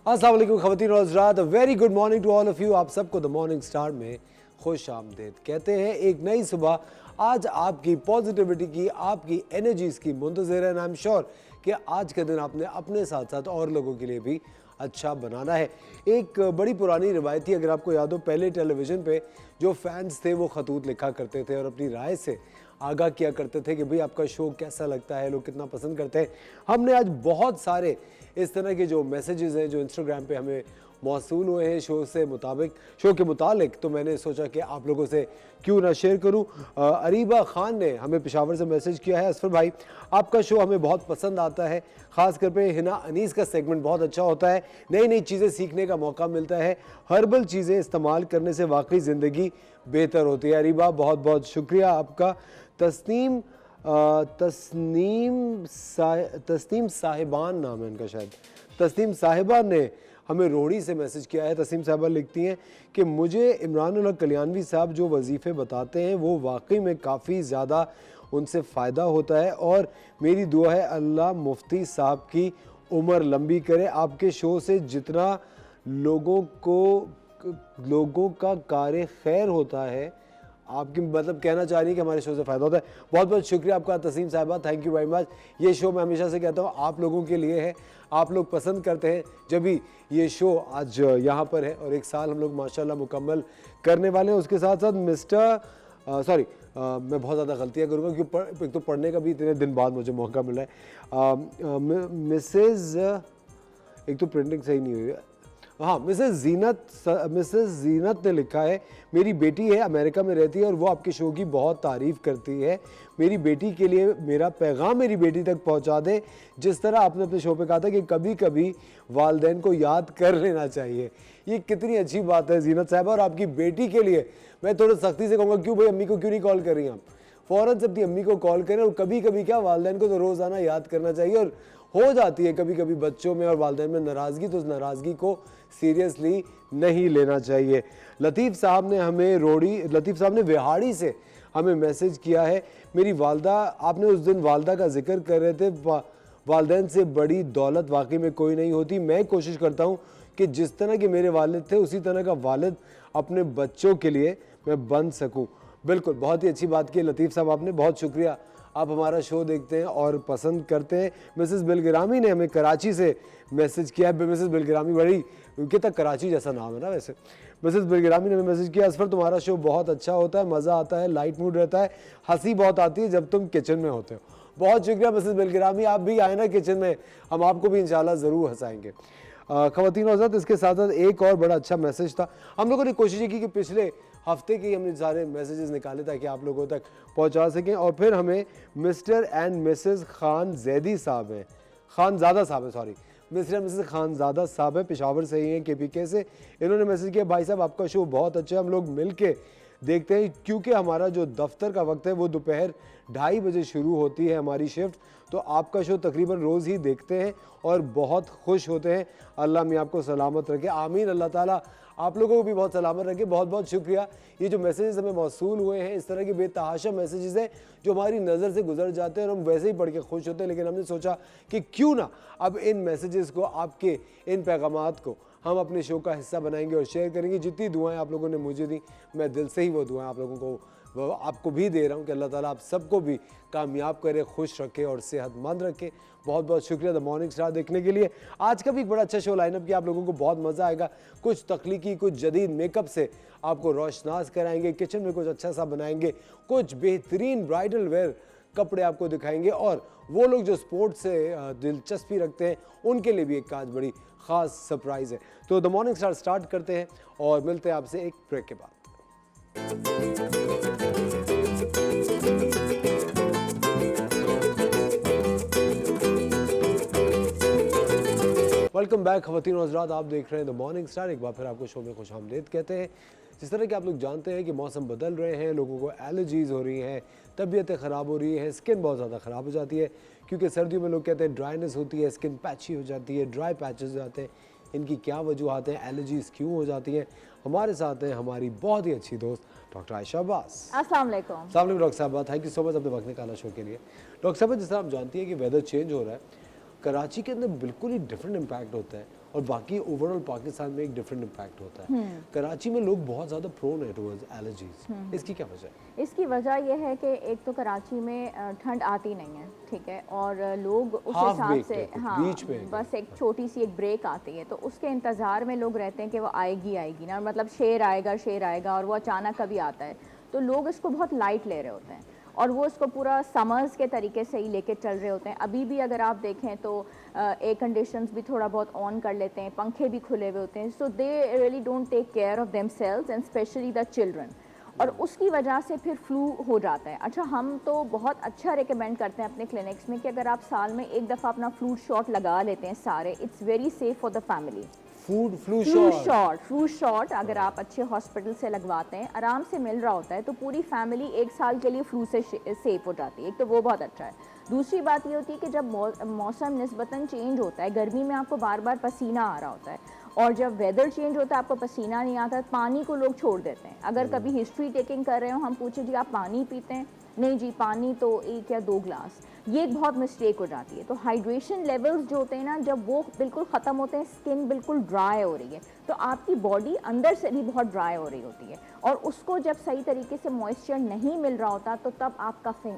अस्सलाम वालेकुम ख़वातीन और हज़रात, very good morning to all of you. आप सबको द मॉर्निंग स्टार में खुश आमदीद कहते हैं। एक नई सुबह आज आपकी पॉजिटिविटी की, आपकी एनर्जीज़ की मुंतज़िर है। आई एम श्योर कि आज का दिन आपने अपने साथ साथ और लोगों के लिए भी अच्छा बनाना है। एक बड़ी पुरानी रिवायत थी, अगर आपको याद हो, पहले टेलीविज़न पे जो फैंस थे वो खतूत लिखा करते थे और अपनी राय से आगाह किया करते थे कि भाई आपका शो कैसा लगता है, लोग कितना पसंद करते हैं। हमने आज बहुत सारे इस तरह के जो मैसेजेस हैं जो इंस्टाग्राम पे हमें मौसूल हुए हैं शो के मुतालिक, तो मैंने सोचा कि आप लोगों से क्यों ना शेयर करूं। अरीबा खान ने हमें पेशावर से मैसेज किया है, असफर भाई आपका शो हमें बहुत पसंद आता है, ख़ास कर पे हिना अनीस का सेगमेंट बहुत अच्छा होता है, नई नई चीज़ें सीखने का मौका मिलता है, हर्बल चीज़ें इस्तेमाल करने से वाकई ज़िंदगी बेहतर होती है। अरीबा बहुत बहुत शुक्रिया आपका। तस्नीम साहिबान नाम है इनका, शायद तस्नीम साहिबा ने हमें रोहड़ी से मैसेज किया है। तस्नीम साहिबा लिखती हैं कि मुझे इमरान कल्याणवी साहब जो वजीफ़े बताते हैं वो वाकई में काफ़ी ज़्यादा उनसे फ़ायदा होता है और मेरी दुआ है अल्लाह मुफ्ती साहब की उम्र लंबी करे। आपके शो से जितना लोगों का कार्य खैर होता है, आपकी मतलब कहना चाह रही है कि हमारे शो से फ़ायदा होता है। बहुत बहुत शुक्रिया आपका तस्नीम साहिबा, थैंक यू वेरी मच। ये शो मैं हमेशा से कहता हूँ आप लोगों के लिए है, आप लोग पसंद करते हैं जब भी ये शो आज यहाँ पर है और एक साल हम लोग माशाल्लाह मुकम्मल करने वाले हैं। उसके साथ साथ मैं बहुत ज़्यादा गलतियाँ करूँगा क्योंकि एक तो पढ़ने का भी इतने दिन बाद मुझे मौका मिला है। मिसेज़ एक तो प्रिंटिंग सही नहीं हुई है, हाँ, मिसेस जीनत ने लिखा है, मेरी बेटी है अमेरिका में रहती है और वो आपके शो की बहुत तारीफ़ करती है। मेरी बेटी के लिए मेरा पैगाम मेरी बेटी तक पहुंचा दे, जिस तरह आपने अपने शो पे कहा था कि कभी कभी वालिदैन को याद कर लेना चाहिए। ये कितनी अच्छी बात है जीनत साहब। और आपकी बेटी के लिए मैं थोड़ा सख्ती से कहूँगा, क्यों भाई अम्मी को क्यों नहीं कॉल कर रही हैं आप? फ़ौरन से अपनी अम्मी को कॉल करें। और कभी कभी क्या, वालिदैन को तो रोज़ाना याद करना चाहिए और हो जाती है कभी कभी बच्चों में और वालिदैन में नाराज़गी, तो उस नाराज़गी को सीरियसली नहीं लेना चाहिए। लतीफ़ साहब ने विहाड़ी से हमें मैसेज किया है, मेरी वालदा, आपने उस दिन वालदा का जिक्र कर रहे थे, वालिदैन से बड़ी दौलत वाकई में कोई नहीं होती। मैं कोशिश करता हूँ कि जिस तरह के मेरे वालिद थे उसी तरह का वालिद अपने बच्चों के लिए मैं बन सकूँ। बिल्कुल, बहुत ही अच्छी बात की लतीफ़ साहब आपने, बहुत शुक्रिया। आप हमारा शो देखते हैं और पसंद करते हैं। मिसेस बिलगिरामी ने हमें कराची से मैसेज किया है। मिसेस बिलगिरामी बड़ी उनके तक कराची जैसा नाम है ना वैसे। मिसेस बिलगिरामी ने हमें मैसेज किया, असफर तुम्हारा शो बहुत अच्छा होता है, मज़ा आता है, लाइट मूड रहता है, हंसी बहुत आती है जब तुम किचन में होते हो। बहुत शुक्रिया मिसेस बिलगिरामी, आप भी आए ना किचन में, हम आपको भी इंशाल्लाह ज़रूर हंसाएंगे। ख़वातीन और हज़रात, इसके साथ साथ एक और बड़ा अच्छा मैसेज था। हम लोगों ने कोशिश की कि पिछले हफ्ते के हमने सारे मैसेजेस निकाले ताकि आप लोगों तक पहुंचा सकें। और फिर हमें मिस्टर एंड मिसेस खानज़ादा साहब हैं, मिस्टर एंड मिसेस खानज़ादा साहब हैं, पेशावर से ही हैं, KPK से। इन्होंने मैसेज किया, भाई साहब आपका शो बहुत अच्छा है, हम लोग मिल के देखते हैं, क्योंकि हमारा जो दफ्तर का वक्त है वो दोपहर 2:30 बजे शुरू होती है हमारी शिफ्ट, तो आपका शो तकरीबन रोज़ ही देखते हैं और बहुत खुश होते हैं। अल्लाह मैं आपको सलामत रखे, आमीन। अल्लाह ताला आप लोगों को भी बहुत सलामत रखे। बहुत बहुत शुक्रिया। ये जो मैसेजेस हमें मौसूल हुए हैं, इस तरह के बेतहाशा मैसेजेस हैं जो हमारी नज़र से गुजर जाते हैं और हम वैसे ही पढ़ के खुश होते हैं, लेकिन हमने सोचा कि क्यों ना अब इन मैसेजेस को, आपके इन पैगामात को हम अपने शो का हिस्सा बनाएंगे और शेयर करेंगे। जितनी दुआएं आप लोगों ने मुझे दी, मैं दिल से ही वो दुआएं आप लोगों को, आपको भी दे रहा हूँ कि अल्लाह ताला आप सबको भी कामयाब करे, खुश रखे और सेहतमंद रखे। बहुत बहुत शुक्रिया द मॉर्निंग स्टार देखने के लिए। आज का भी एक बड़ा अच्छा शो लाइनअप किया, आप लोगों को बहुत मज़ा आएगा। कुछ तख्लीकी, कुछ जदीद मेकअप से आपको रोशनास कराएंगे, किचन में कुछ अच्छा सा बनाएंगे, कुछ बेहतरीन ब्राइडल वेयर कपड़े आपको दिखाएंगे और वो लोग जो स्पोर्ट्स से दिलचस्पी रखते हैं उनके लिए भी एक आज बड़ी ख़ास सरप्राइज़ है। तो द मॉर्निंग स्टार स्टार्ट करते हैं और मिलते हैं आपसे एक ब्रेक के बाद। वेलकम बैक ख़वातीन और हज़रात, आप देख रहे हैं द मॉर्निंग स्टार। एक बार फिर आपको शो में खुशामदीद कहते हैं। जिस तरह कि आप लोग जानते हैं कि मौसम बदल रहे हैं, लोगों को एलर्जीज़ हो रही हैं, तबीयतें ख़राब हो रही है, स्किन बहुत ज़्यादा ख़राब हो जाती है, क्योंकि सर्दियों में लोग कहते हैं ड्राइनेस होती है, स्किन पैची हो जाती है, ड्राई पैचेस हो जाते हैं। इनकी क्या वजूहत हैं, एलर्जीज़ क्यों हो जाती हैं? हमारे साथ हैं हमारी बहुत ही अच्छी दोस्त डॉक्टर आयशा अब्बास। अस्सलाम वालेकुम। अस्सलाम वालेकुम डॉक्टर साहब, थैंक यू सो मच अपने वक्त निकाला शो के लिए। डॉक्टर साहब, जिस तरह आप जानती हैं कि वेदर चेंज हो रहा है, कराची के अंदर बिल्कुल ही डिफरेंट इम्पैक्ट होता है और बाकी ओवरऑल पाकिस्तान में एक डिफरेंट इम्पैक्ट होता है। कराची में लोग बहुत ज़्यादा प्रोन है टुवर्ड्स एलर्जीज, इसकी क्या वजह है? इसकी वजह यह है कि एक तो कराची में ठंड आती नहीं है, ठीक है, और लोग उस Half हिसाब baked से है कुछ, हाँ बीच में है बस एक छोटी सी एक ब्रेक आती है, तो उसके इंतज़ार में लोग रहते हैं कि वो आएगी आएगी ना, मतलब शेर आएगा और वो अचानक कभी आता है, तो लोग इसको बहुत लाइट ले रहे होते हैं और वो इसको पूरा समर्स के तरीके से ही लेके चल रहे होते हैं। अभी भी अगर आप देखें तो एयर कंडीशंस भी थोड़ा बहुत ऑन कर लेते हैं, पंखे भी खुले हुए होते हैं, so they really don't take care of themselves and specially the children, और उसकी वजह से फिर फ्लू हो जाता है। अच्छा, हम तो बहुत अच्छा रिकमेंड करते हैं अपने क्लिनिक्स में कि अगर आप साल में एक दफ़ा अपना फ्लू शॉट लगा लेते हैं सारे, it's very safe for the family. Flu shot अगर आप अच्छे हॉस्पिटल से लगवाते हैं, आराम से मिल रहा होता है, तो पूरी फैमिली एक साल के लिए फ्लू से सेफ हो जाती है। एक तो वो बहुत अच्छा है। दूसरी बात ये होती है कि जब मौसम निस्बतन चेंज होता है, गर्मी में आपको बार बार पसीना आ रहा होता है, और जब वेदर चेंज होता है आपको पसीना नहीं आता, पानी को लोग छोड़ देते हैं। अगर कभी हिस्ट्री टेकिंग कर रहे हो, हम पूछे जी आप पानी पीते हैं, नहीं जी पानी तो 1 या 2 ग्लास, ये एक बहुत मिस्टेक हो जाती है। तो हाइड्रेशन लेवल्स जो होते हैं ना, जब वो बिल्कुल ख़त्म होते हैं, स्किन बिल्कुल ड्राई हो रही है, तो आपकी बॉडी अंदर से भी बहुत ड्राई हो रही होती है, और उसको जब सही तरीके से मॉइस्चर नहीं मिल रहा होता, तो तब आप कफिंग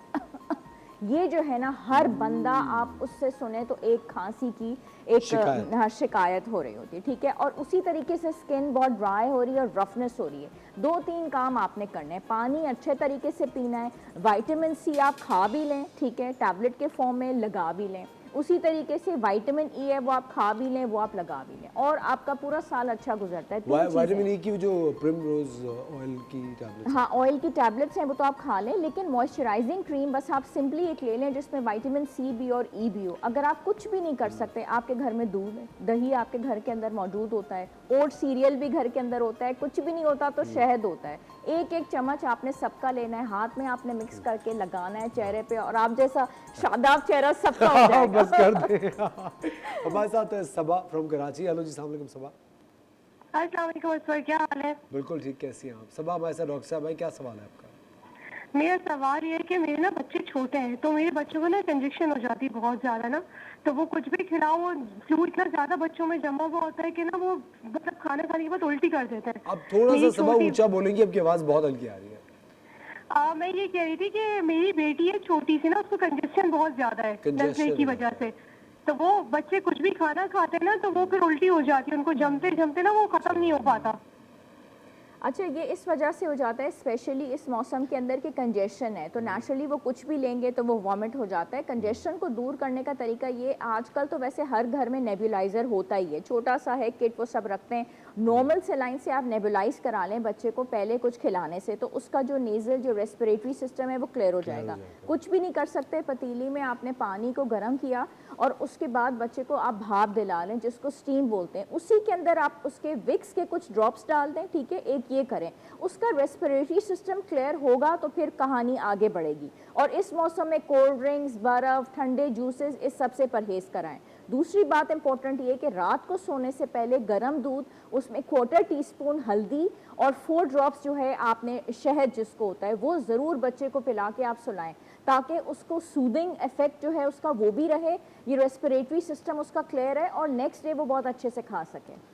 ये जो है ना, हर बंदा आप उससे सुने तो एक खांसी की एक शिकायत हो रही होती है, ठीक है, और उसी तरीके से स्किन बहुत ड्राई हो रही है और रफनेस हो रही है। 2-3 काम आपने करने हैं। पानी अच्छे तरीके से पीना है, विटामिन सी आप खा भी लें, ठीक है, टैबलेट के फॉर्म में लगा भी लें, उसी तरीके से विटामिन ई है वो आप खा भी लें, वो आप लगा भी लें, और आपका पूरा साल अच्छा गुजरता है। विटामिन ई की जो प्रिमरोज ऑयल की टैबलेट्स, हाँ ऑयल की टैबलेट्स हैं वो तो आप खा लें, लेकिन मॉइस्चराइजिंग क्रीम बस आप सिंपली एक ले लें जिसमें विटामिन सी भी और ई भी हो। अगर आप कुछ भी नहीं कर सकते, आपके घर में दूध है, दही आपके घर के अंदर मौजूद होता है, ओट सीरियल भी घर के अंदर होता है, कुछ भी नहीं होता तो शहद होता है, एक चम्मच आपने सबका लेना है, हाथ में आपने मिक्स करके लगाना है चेहरे पे, और आप जैसा शादाब चेहरा सबका हो जाएगा। बस कर दे। हमारे साथ है सबा फ्रॉम कराची। हेलो जी, अस्सलाम वालेकुम सबा। अस्सलाम वालेकुम सर, क्या हाल है? बिल्कुल ठीक, कैसी हैं आप? सबा हमारे साथ डॉक्टर साहब भाई, क्या सवाल है आपका? मेरा सवाल ये है कि मेरे ना बच्चे छोटे हैं, तो मेरे बच्चों को ना इंजेक्शन हो जाती है बहुत ज्यादा ना, तो वो कुछ भी खिलाओ, वो फ्लू इतना ज्यादा बच्चों में जमा हुआ होता है कि ना वो मतलब खाना खाने के बाद उल्टी कर देते हैं। आप थोड़ा सा सबा ऊंचा बोलेंगी, आपकी आवाज बहुत हल्की आ रही है। मैं ये कह रही थी कि मेरी बेटी है छोटी सी ना, उसको कंजेशन बहुत ज्यादा है नजले की वजह से, तो वो बच्चे कुछ भी खाना खाते हैं ना तो वो फिर उल्टी हो जाती है, उनको जमते जमते ना वो खत्म नहीं हो पाता। अच्छा, ये इस वजह से हो जाता है, स्पेशली इस मौसम के अंदर कि कंजेशन है, तो नेचुरली वो कुछ भी लेंगे तो वो वॉमिट हो जाता है। कंजेशन को दूर करने का तरीका ये, आजकल तो वैसे हर घर में नेबुलाइज़र होता ही है, छोटा सा है किट, वो सब रखते हैं। नॉर्मल सेलाइन से आप नेबुलाइज करा लें बच्चे को पहले कुछ खिलाने से, तो उसका जो नेज़ल जो रेस्पिरेटरी सिस्टम है वो क्लियर हो जाएगा। कुछ भी नहीं कर सकते, पतीली में आपने पानी को गर्म किया और उसके बाद बच्चे को आप भाप दिला लें, जिसको स्टीम बोलते हैं, उसी के अंदर आप उसके विक्स के कुछ ड्रॉप्स डाल दें, ठीक है, एक ये करें, उसका रेस्पिरेटरी सिस्टम क्लियर होगा तो फिर कहानी आगे बढ़ेगी। और इस मौसम में कोल्ड ड्रिंक्स, बर्फ़, ठंडे जूसेस, इस सब से परहेज़ कराएं। दूसरी बात इंपॉर्टेंट ये कि रात को सोने से पहले गर्म दूध, उसमें 1/4 टीस्पून हल्दी और 4 ड्रॉप्स जो है आपने शहद जिसको होता है, वो ज़रूर बच्चे को पिला के आप सुलाएं, ताकि उसको सूदिंग इफेक्ट जो है उसका वो भी रहे, ये रेस्पिरेटरी सिस्टम उसका क्लियर है, और नेक्स्ट डे वो बहुत अच्छे से खा सके।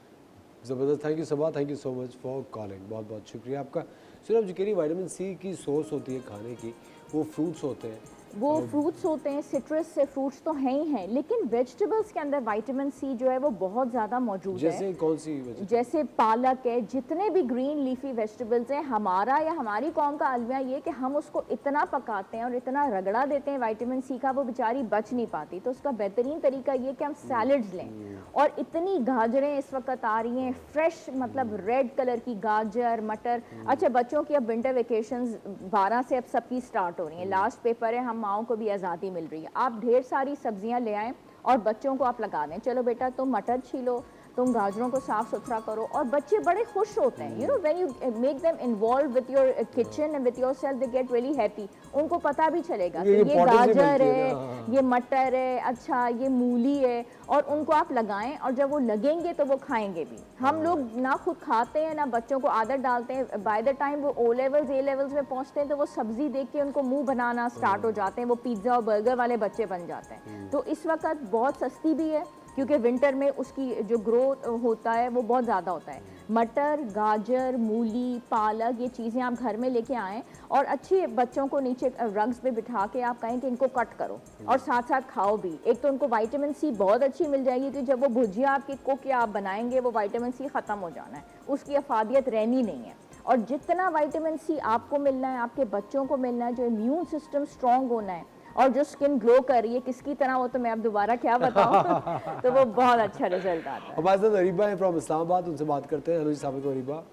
ज़बरदस्त, thank you Saba, thank you so much for calling, बहुत बहुत शुक्रिया आपका। सिर्फ जो कह रही विटामिन सी की सोर्स होती है खाने की, वो फ्रूट्स होते हैं, वो फ्रूट्स होते हैं, सिट्रस से फ्रूट्स तो हैं ही हैं, लेकिन वेजिटेबल्स के अंदर विटामिन सी जो है वो बहुत ज़्यादा मौजूद है। जैसे कौन सी वेजिटेबल? जैसे पालक है, जितने भी ग्रीन लीफी वेजिटेबल्स हैं, हमारा या हमारी कौम का अलविया ये कि हम उसको इतना पकाते हैं और इतना रगड़ा देते हैं विटामिन सी का, वो बेचारी बच नहीं पाती। तो उसका बेहतरीन तरीका ये कि हम सैलड्स लें, और इतनी गाजरें इस वक्त आ रही हैं फ्रेश, मतलब रेड कलर की गाजर, मटर। अच्छा, बच्चों की अब विंटर वेकेशंस 12 से अब सबकी स्टार्ट हो रही हैं, लास्ट पेपर है, हम माओं को भी आज़ादी मिल रही है। आप ढेर सारी सब्जियां ले आएं और बच्चों को आप लगा दें, चलो बेटा तुम मटर छीलो, तो उन गाजरों को साफ सुथरा करो और बच्चे बड़े खुश होते हैं, you know when you make them involve with your kitchen and with yourself they get really happy. उनको पता भी चलेगा कि ये importance भी गाजर बनती है है, ना, ये मटर है, अच्छा ये मूली है, और उनको आप लगाएं और जब वो लगेंगे तो वो खाएंगे भी। हम लोग ना खुद खाते हैं ना बच्चों को आदत डालते हैं, बाय द टाइम वो ओ लेवल्स ए लेवल्स में पहुंचते हैं तो वो सब्जी देख के उनको मुंह बनाना स्टार्ट हो जाते हैं, वो पिज्ज़ा और बर्गर वाले बच्चे बन जाते हैं। तो इस वक्त बहुत सस्ती भी है क्योंकि विंटर में उसकी जो ग्रोथ होता है वो बहुत ज़्यादा होता है। मटर, गाजर, मूली, पालक, ये चीज़ें आप घर में लेके आएँ और अच्छे बच्चों को नीचे रग्स पे बिठा के आप कहें कि इनको कट करो और साथ साथ खाओ भी। एक तो उनको विटामिन सी बहुत अच्छी मिल जाएगी कि जब वो भुजिया आपकी कुक या आप बनाएंगे वो विटामिन सी ख़त्म हो जाना है, उसकी अफादियत रहनी नहीं है। और जितना विटामिन सी आपको मिलना है, आपके बच्चों को मिलना है, जो इम्यून सिस्टम स्ट्रॉन्ग होना है और जो स्किन ग्लो कर रही है किसकी तरह, वो तो मैं अब दोबारा क्या बताऊं तो वो बहुत अच्छा रिजल्ट आता है। हमारे साथ अरीबा है फ्रॉम इस्लामाबाद, उनसे बात करते हैं। हेलो जी, अस्सलाम वालेकुम अरीबा।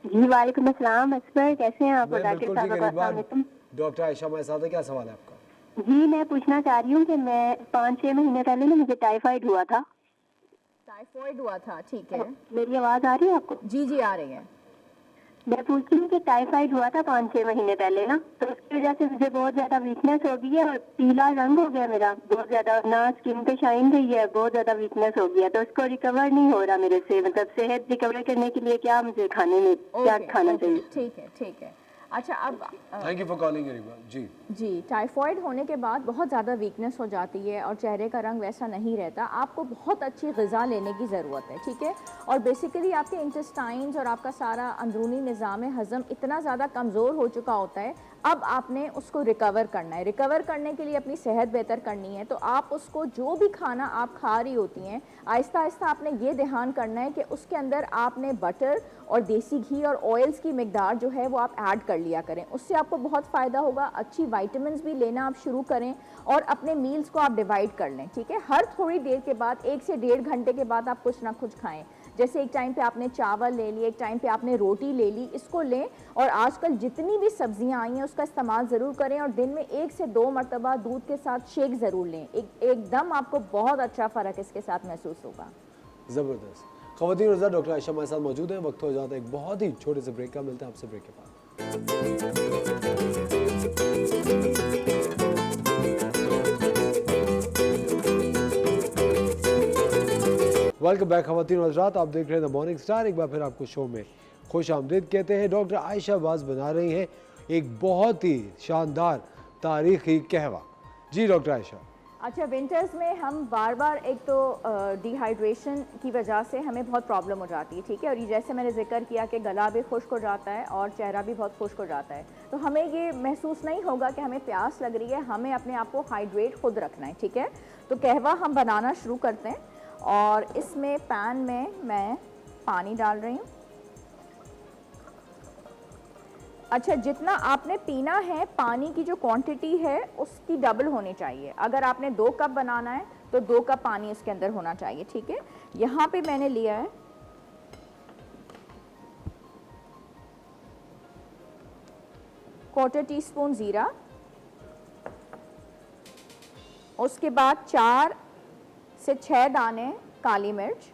जी वालेकुम अस्सलाम असफर, कैसे हैं आप? मैं डॉक्टर बिल्कुल साहब ठीक अस्सलाम अरीबा। वालेकुम। डॉक्टर आयशा हमारे साथ है, क्या सवाल है आपका? जी मैं पूछना चाह रही हूँ कि मैं 5-6 महीने पहले ना मुझे टाइफाइड हुआ था। टाइफॉइड हुआ था, ठीक है। मेरी आवाज आ रही है आपको? जी जी आ रही है। मैं पूछ रही हूँ कि टाइफाइड हुआ था 5-6 महीने पहले ना, तो उसकी वजह से मुझे बहुत ज्यादा वीकनेस हो गई है और पीला रंग हो गया मेरा बहुत ज्यादा, ना स्किन पे शाइन रही है, बहुत ज्यादा वीकनेस हो गया। तो उसको रिकवर नहीं हो रहा मेरे से, मतलब सेहत रिकवर करने के लिए क्या मुझे खाने में क्या खाना चाहिए? ठीक है ठीक है। अच्छा अब thank you for calling Areeba ji. जी, टाइफॉइड होने के बाद बहुत ज़्यादा वीकनेस हो जाती है और चेहरे का रंग वैसा नहीं रहता। आपको बहुत अच्छी ग़िज़ा लेने की ज़रूरत है, ठीक है। और बेसिकली आपके इंटेस्टाइन्स और आपका सारा अंदरूनी निज़ाम हज़म इतना ज़्यादा कमज़ोर हो चुका होता है, अब आपने उसको रिकवर करना है। रिकवर करने के लिए अपनी सेहत बेहतर करनी है तो आप उसको जो भी खाना आप खा रही होती हैं, आहिस्ता आहिस्ता आपने ये ध्यान करना है कि उसके अंदर आपने बटर और देसी घी और ऑयल्स की मिकदार जो है वो आप ऐड कर लिया करें। उससे आपको बहुत फ़ायदा होगा। अच्छी विटामिन्स भी लेना आप शुरू करें और अपने मील्स को आप डिवाइड कर लें, ठीक है। हर थोड़ी देर के बाद 1 से 1.5 घंटे के बाद आप कुछ ना कुछ खाएं। जैसे एक टाइम पे आपने चावल ले लिए, एक टाइम पे आपने रोटी ले ली, इसको लें। और आजकल जितनी भी सब्जियां आई हैं उसका इस्तेमाल ज़रूर करें और दिन में 1 से 2 मरतबा दूध के साथ शेक ज़रूर लें। एकदम आपको बहुत अच्छा फ़र्क इसके साथ महसूस होगा। ज़बरदस्त। ख़वातीन और हज़रात, डॉक्टर आयशा हमारे साथ मौजूद हैं। वक्त हो जाता है एक बहुत ही छोटे से ब्रेक का, मिलते हैं आपसे ब्रेक के बाद। वेलकम बैक ख़वातीन और हज़रात, आप देख रहे हैं द मॉर्निंग स्टार। एक बार फिर आपको शो में खुश आमदीद कहते हैं। डॉक्टर आयशा बाज़ बना रही हैं एक बहुत ही शानदार तारीख़ी कहवा। जी डॉक्टर आयशा। अच्छा, विंटर्स में हम बार बार एक तो डिहाइड्रेशन की वजह से हमें बहुत प्रॉब्लम हो जाती है, ठीक है। और ये जैसे मैंने जिक्र किया कि गला भी खुश्क हो जाता है और चेहरा भी बहुत खुश्क हो जाता है, तो हमें ये महसूस नहीं होगा कि हमें प्यास लग रही है। हमें अपने आप को हाइड्रेट खुद रखना है, ठीक है। तो कहवा हम बनाना शुरू करते हैं और इसमें पैन में मैं पानी डाल रही हूँ। अच्छा, जितना आपने पीना है, पानी की जो क्वांटिटी है उसकी डबल होनी चाहिए। अगर आपने 2 कप बनाना है तो 2 कप पानी इसके अंदर होना चाहिए, ठीक है। यहाँ पे मैंने लिया है क्वार्टर टीस्पून ज़ीरा, उसके बाद 4 से 6 दाने काली मिर्च,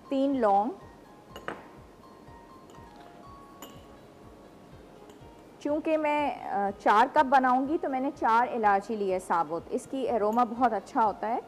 3 लौंग, चूँकि मैं 4 कप बनाऊंगी तो मैंने 4 इलायची ली है साबुत, इसकी एरोमा बहुत अच्छा होता है।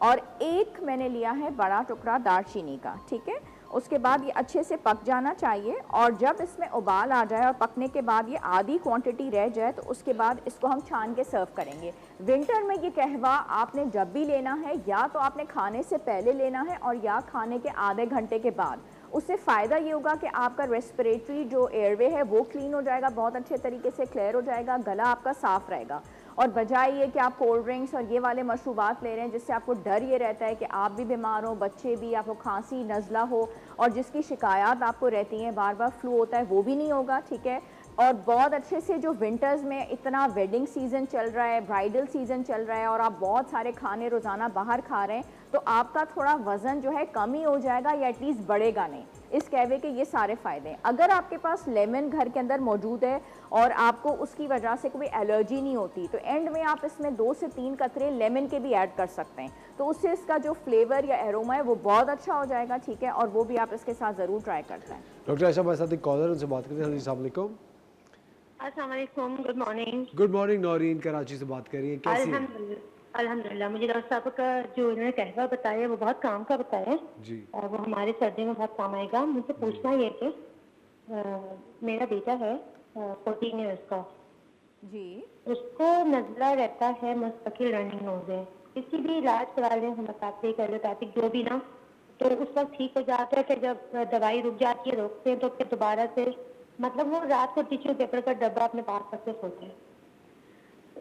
और 1 मैंने लिया है बड़ा टुकड़ा दालचीनी का, ठीक है। उसके बाद ये अच्छे से पक जाना चाहिए और जब इसमें उबाल आ जाए और पकने के बाद ये आधी क्वांटिटी रह जाए तो उसके बाद इसको हम छान के सर्व करेंगे। विंटर में ये कहवा आपने जब भी लेना है, या तो आपने खाने से पहले लेना है और या खाने के आधे घंटे के बाद। उससे फ़ायदा ये होगा कि आपका रेस्पिरेटरी जो एयरवे है वो क्लीन हो जाएगा, बहुत अच्छे तरीके से क्लियर हो जाएगा, गला आपका साफ़ रहेगा। और बजाय ये कि आप कोल्ड ड्रिंक्स और ये वाले मशरूबात ले रहे हैं जिससे आपको डर ये रहता है कि आप भी बीमार हो, बच्चे भी, आपको खांसी नज़ला हो और जिसकी शिकायत आपको रहती हैं, बार बार फ्लू होता है, वो भी नहीं होगा, ठीक है। और बहुत अच्छे से जो विंटर्स में इतना वेडिंग सीज़न चल रहा है, ब्राइडल सीज़न चल रहा है और आप बहुत सारे खाने रोज़ाना बाहर खा रहे हैं, तो आपका थोड़ा वज़न जो है कम ही हो जाएगा या एटलीस्ट बढ़ेगा नहीं। इस कहवे के ये सारे फ़ायदे हैं। अगर आपके पास लेमन घर के अंदर मौजूद है और आपको उसकी वजह से कोई एलर्जी नहीं होती, तो एंड में आप इसमें 2 से 3 कतरे लेमन के भी ऐड कर सकते हैं, तो उससे इसका जो फ्लेवर या एरोमा है वो बहुत अच्छा हो जाएगा, ठीक है। और वो भी आप इसके साथ ज़रूर ट्राई करते हैं। डॉक्टर आयशा हमारे साथ एक कॉलर, उनसे बात करते हैं। हाँ जी, अस्सलाम वालेकुम। अस्सलाम वालेकुम, good morning. Good morning Naureen, Karachi से बात कर रही हैं, कैसी हैं? अल्हम्दुलिल्लाह, मुझे डॉक्टर साहब का जो इन्होंने कहवा बताया वो बहुत काम का बताया है जी। और वो हमारे सर्दी में बहुत काम आएगा। मुझे पूछना ये कि मेरा बेटा है 14 ईयर्स का, जी, उसको नज़ला रहता है, मुस्तकिल रनिंग नोज है, किसी भी इलाज करा लें, होम्योपैथिक एलोपैथिक जो भी ना, तो उस वक्त ठीक हो जाता है। फिर जब दवाई रुक जाती है, रोकते हैं, तो फिर दोबारा से मतलब वो रात को टिश्यू पेपर का डब्बा अपने पास रख के सोते हैं।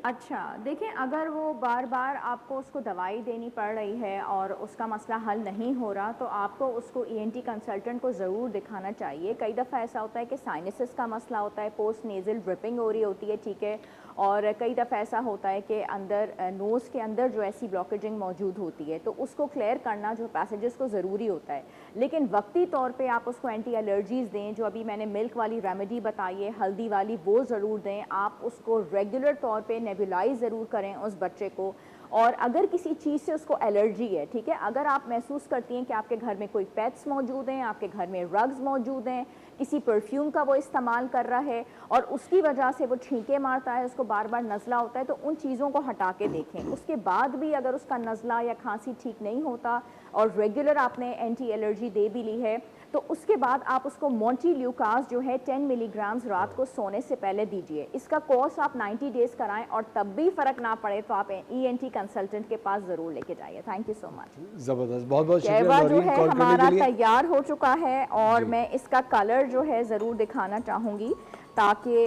अच्छा, देखिए अगर वो बार बार आपको उसको दवाई देनी पड़ रही है और उसका मसला हल नहीं हो रहा, तो आपको उसको ईएनटी कंसल्टेंट को ज़रूर दिखाना चाहिए। कई दफ़ा ऐसा होता है कि साइनसिस का मसला होता है, पोस्ट नेज़ल ड्रिपिंग हो रही होती है, ठीक है, और कई दफ़ा ऐसा होता है कि अंदर नोज़ के अंदर जो ऐसी ब्लॉकेजिंग मौजूद होती है, तो उसको क्लियर करना जो पैसेजेस को ज़रूरी होता है। लेकिन वक्ती तौर पे आप उसको एंटी एलर्जीज़ दें, जो अभी मैंने मिल्क वाली रेमेडी बताई है, हल्दी वाली, वो ज़रूर दें। आप उसको रेगुलर तौर पे नेबुलाइज ज़रूर करें उस बच्चे को। और अगर किसी चीज़ से उसको एलर्जी है, ठीक है, अगर आप महसूस करती हैं कि आपके घर में कोई पेट्स मौजूद हैं, आपके घर में रग्स मौजूद हैं, किसी परफ्यूम का वो इस्तेमाल कर रहा है और उसकी वजह से वो छींके मारता है, उसको बार बार नज़ला होता है, तो उन चीज़ों को हटा के देखें। उसके बाद भी अगर उसका नज़ला या खांसी ठीक नहीं होता और रेगुलर आपने एंटी एलर्जी दे भी ली है, तो उसके बाद आप उसको मोंटील्यूकास जो है 10 मिलीग्राम्स रात को सोने से पहले दीजिए। इसका कोर्स आप 90 डेज़ कराएं और तब भी फ़र्क ना पड़े तो आप ईएनटी कंसल्टेंट के पास ज़रूर लेके जाइए। Thank you so much. ज़बरदस्त, बहुत बहुत शुक्रिया कहवा जो नौरीन है कॉल करने हमारा के लिए। तैयार हो चुका है और जी। मैं इसका कलर जो है ज़रूर दिखाना चाहूँगी ताकि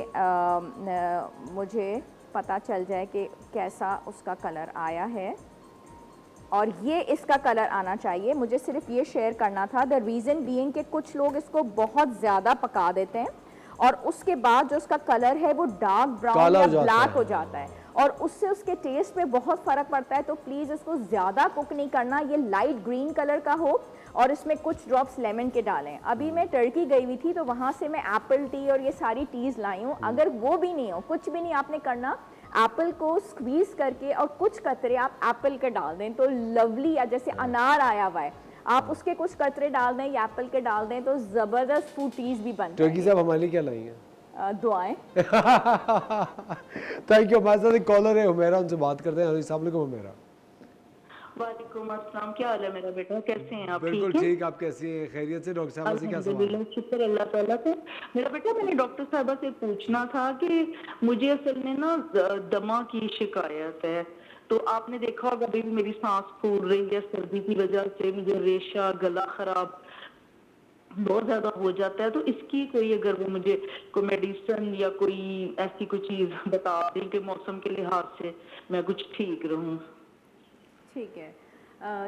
मुझे पता चल जाए कि कैसा उसका कलर आया है। और ये इसका कलर आना चाहिए। मुझे सिर्फ ये शेयर करना था, द रीज़न बीइंग कि कुछ लोग इसको बहुत ज़्यादा पका देते हैं और उसके बाद जो उसका कलर है वो डार्क ब्राउन काला या हो जाता ब्लैक है। हो जाता है और उससे उसके टेस्ट में बहुत फ़र्क पड़ता है। तो प्लीज़ इसको ज़्यादा कुक नहीं करना। ये लाइट ग्रीन कलर का हो और इसमें कुछ ड्रॉप्स लेमन के डालें। अभी मैं टर्की गई हुई थी तो वहाँ से मैं एप्पल टी और ये सारी टीज़ लाई हूँ। अगर वो भी नहीं हो, कुछ भी नहीं आपने करना, एप्पल को स्क्वीज़ करके और कुछ कतरे आप एप्पल के डाल दें तो लवली, या जैसे अनार आया हुआ है, आप उसके कुछ कतरे डाल दें या एप्पल के डाल दें तो ज़बरदस्त फ्रूटीज़ भी बनते टर्की साहब हमारे लिए क्या लाई हैं? हैं। दुआएं। Thank you. हमारे साथ एक कॉलर है हुमैरा, उनसे बात करते हैं। अस्सलाम वालेकुम हुमैरा। वालेकुम अस्सलाम, क्या हाल है मेरा बेटा, कैसे हैं आप? बिल्कुल ठीक है, ठीक, आप कैसी हैं? खैरियत से? डॉक्टर साहब से क्या सवाल है? अल्हम्दुलिल्लाह, शुक्र अल्लाह ताला का। मेरा बेटा, मैंने डॉक्टर साहबा से पूछना था कि मुझे असल में ना दमा की शिकायत है। तो आपने देखा होगा अभी भी मेरी सांस फूल रही है सर्दी की वजह से, मुझे रेशा, गला खराब बहुत ज्यादा हो जाता है। तो इसकी कोई, अगर वो मुझे कोई मेडिसिन या कोई ऐसी कोई चीज बता दें कि मौसम के लिहाज से मैं कुछ ठीक रहूं। ठीक है,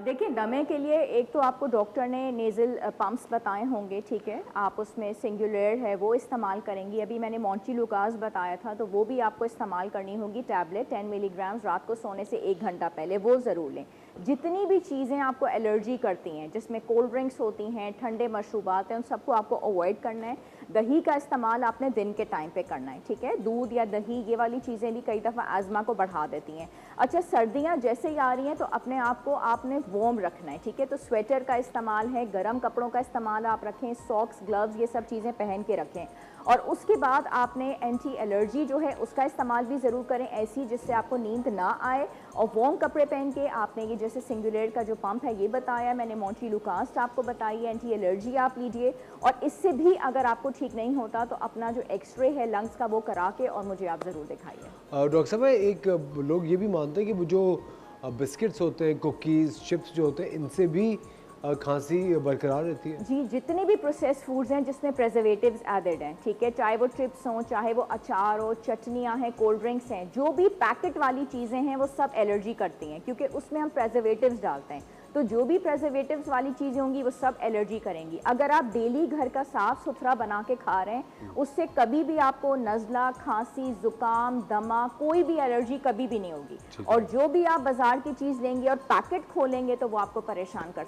देखिए दमे के लिए एक तो आपको डॉक्टर ने नेज़ल पम्प्स बताए होंगे, ठीक है, आप उसमें सिंगुलेर है वो इस्तेमाल करेंगी। अभी मैंने मोंटील्यूकास बताया था तो वो भी आपको इस्तेमाल करनी होगी, टैबलेट 10 मिलीग्राम्स रात को सोने से 1 घंटा पहले, वो ज़रूर लें। जितनी भी चीज़ें आपको एलर्जी करती हैं, जिसमें कोल्ड ड्रिंक्स होती हैं, ठंडे मशरूबात हैं, उन सबको आपको अवॉइड करना है। दही का इस्तेमाल आपने दिन के टाइम पे करना है, ठीक है। दूध या दही ये वाली चीज़ें भी कई दफ़ा आज़मा को बढ़ा देती हैं। अच्छा, सर्दियाँ जैसे ही आ रही हैं तो अपने आप को आपने वार्म रखना है, ठीक है। तो स्वेटर का इस्तेमाल है, गर्म कपड़ों का इस्तेमाल आप रखें, सॉक्स, ग्लव्स, ये सब चीज़ें पहन के रखें। और उसके बाद आपने एंटी एलर्जी जो है उसका इस्तेमाल भी ज़रूर करें, ऐसी जिससे आपको नींद ना आए। और वार्म कपड़े पहन के आपने ये जैसे सिंगुलेर का जो पंप है ये बताया, मैंने मोंटील्यूकास आपको बताई है, एंटी एलर्जी आप लीजिए। और इससे भी अगर आपको ठीक नहीं होता तो अपना जो एक्सरे है लंग्स का वो करा के और मुझे आप ज़रूर दिखाइए। डॉक्टर साहब, एक लोग ये भी मानते हैं कि वो जो बिस्किट्स होते हैं, कुकीज़, चिप्स जो होते हैं, इनसे भी खांसी बरकरार रहती है? जी, जितने भी प्रोसेस्ड फूड्स हैं जिसमें प्रिजर्वेटिव्स एडेड हैं, ठीक है, चाहे वो चिप्स हों, चाहे वो अचार हो, चटनियाँ हैं, कोल्ड ड्रिंक्स हैं, जो भी पैकेट वाली चीज़ें हैं वो सब एलर्जी करती हैं क्योंकि उसमें हम प्रिजर्वेटिव्स डालते हैं। तो जो भी प्रेजर्वेटिव्स वाली चीज़ें होंगी वो सब एलर्जी करेंगी। अगर आप डेली घर का साफ़ सुथरा बना के खा रहे हैं उससे कभी भी आपको नज़ला, खांसी, ज़ुकाम, दमा, कोई भी एलर्जी कभी भी नहीं होगी। और जो भी आप बाजार की चीज़ लेंगे और पैकेट खोलेंगे तो वो आपको परेशान कर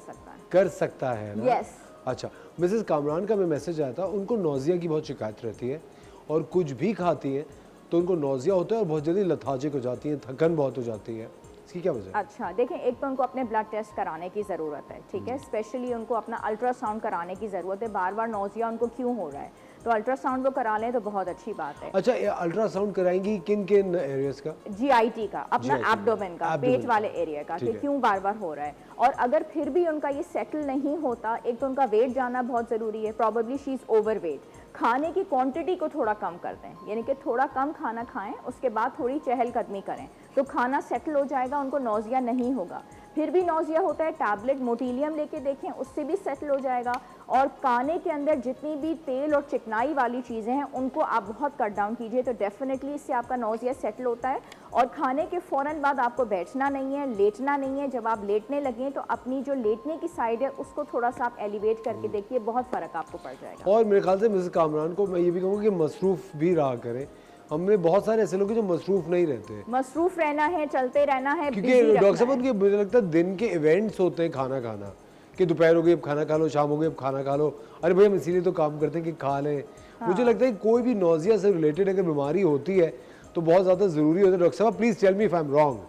सकता है ना? यस। अच्छा, मिसेस कामरान का मैं मैसेज आया था, उनको नौजिया की बहुत शिकायत रहती है और कुछ भी खाती हैं तो उनको नौजिया होता है और बहुत जल्दी लथाजिक हो जाती है, थकन बहुत हो जाती है, इसकी क्या वजह है? अच्छा देखें, एक तो उनको अपने ब्लड टेस्ट कराने की ज़रूरत है, ठीक है, स्पेशली उनको अपना अल्ट्रासाउंड कराने की ज़रूरत है। बार बार नौजिया उनको क्यों हो रहा है, तो अल्ट्रासाउंड वो करा लें तो बहुत अच्छी बात है। अच्छा, ये अल्ट्रासाउंड कराएंगी किन किन एरियाज का? GIT का, अपना GIT एब्डोमेन का, पेट वाले एरिया का, कि क्यों बार बार हो रहा है। और अगर फिर भी उनका ये सेटल नहीं होता, एक तो उनका वेट जानना बहुत ज़रूरी है, probably she is over weight. खाने की क्वांटिटी को थोड़ा कम कर दें, यानी कि थोड़ा कम खाना खाएं, उसके बाद थोड़ी चहलकदमी करें तो खाना सेटल हो जाएगा, उनको नौजिया नहीं होगा। फिर भी नौजिया होता है, टैबलेट मोटिलियम लेके देखें, उससे भी सेटल हो जाएगा। और खाने के अंदर जितनी भी तेल और चिकनाई वाली चीज़ें हैं उनको आप बहुत कट डाउन कीजिए, तो डेफिनेटली इससे आपका नौजिया सेटल होता है। और खाने के फ़ौरन बाद आपको बैठना नहीं है, लेटना नहीं है। जब आप लेटने लगें तो अपनी जो लेटने की साइड है उसको थोड़ा सा आप एलिवेट करके देखिए, बहुत फ़र्क आपको पड़ जाएगा। और मेरे ख्याल से मिसेस कामरान को मैं ये भी कहूँगा कि मसरूफ़ भी रहा करें। हमने बहुत सारे ऐसे लोग हैं जो मसरूफ़ नहीं रहते। मसरूफ़ रहना है, चलते रहना है, क्योंकि डॉक्टर साहब उनके मुझे लगता है दिन के इवेंट्स होते हैं खाना खाना, कि दोपहर हो गई अब खाना खा लो, शाम हो गई अब खाना खा लो, अरे भाई हम इसीलिए तो काम करते हैं कि खा लें। मुझे लगता है कि कोई भी नौजिया से रिलेटेड अगर बीमारी होती है तो बहुत ज़्यादा ज़रूरी होता है, डॉक्टर साहब please tell me if I am wrong,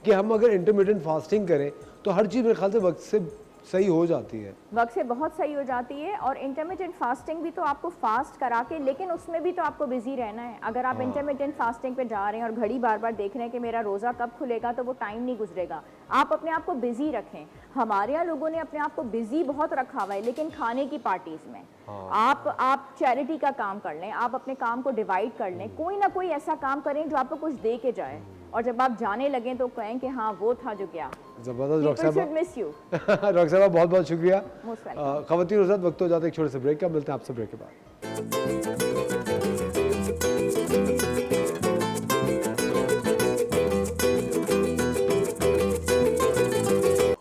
कि हम अगर इंटरमिटेंट फास्टिंग करें तो हर चीज़ मेरे ख्याल से वक्त से सही हो जाती है। वक्त से बहुत सही हो जाती है। और इंटरमिटेंट फास्टिंग भी तो आपको फास्ट करा के, लेकिन उसमें भी तो आपको बिजी रहना है। अगर आप इंटरमिटेंट फास्टिंग पे जा रहे हैं और घड़ी बार बार देख रहे हैं कि मेरा रोज़ा कब खुलेगा, तो वो टाइम नहीं गुजरेगा। आप अपने आप को बिजी रखें। हमारे यहाँ लोगों ने अपने आप को बिजी बहुत रखा हुआ है, लेकिन खाने की पार्टीज में आप चैरिटी का काम कर लें, आप अपने काम को डिवाइड कर लें, कोई ना कोई ऐसा काम करें जो आपको कुछ दे के जाए, और जब आप जाने लगें तो कहें कि हाँ वो था जो गया। जबरदस्त डॉक्टर साहब, मिस यू। डॉक्टर साहब बहुत बहुत शुक्रिया। Most welcome. खवातीन हज़रात, वक्त हो जाता है एक छोटे से ब्रेक का, मिलते हैं आपसे ब्रेक के बाद।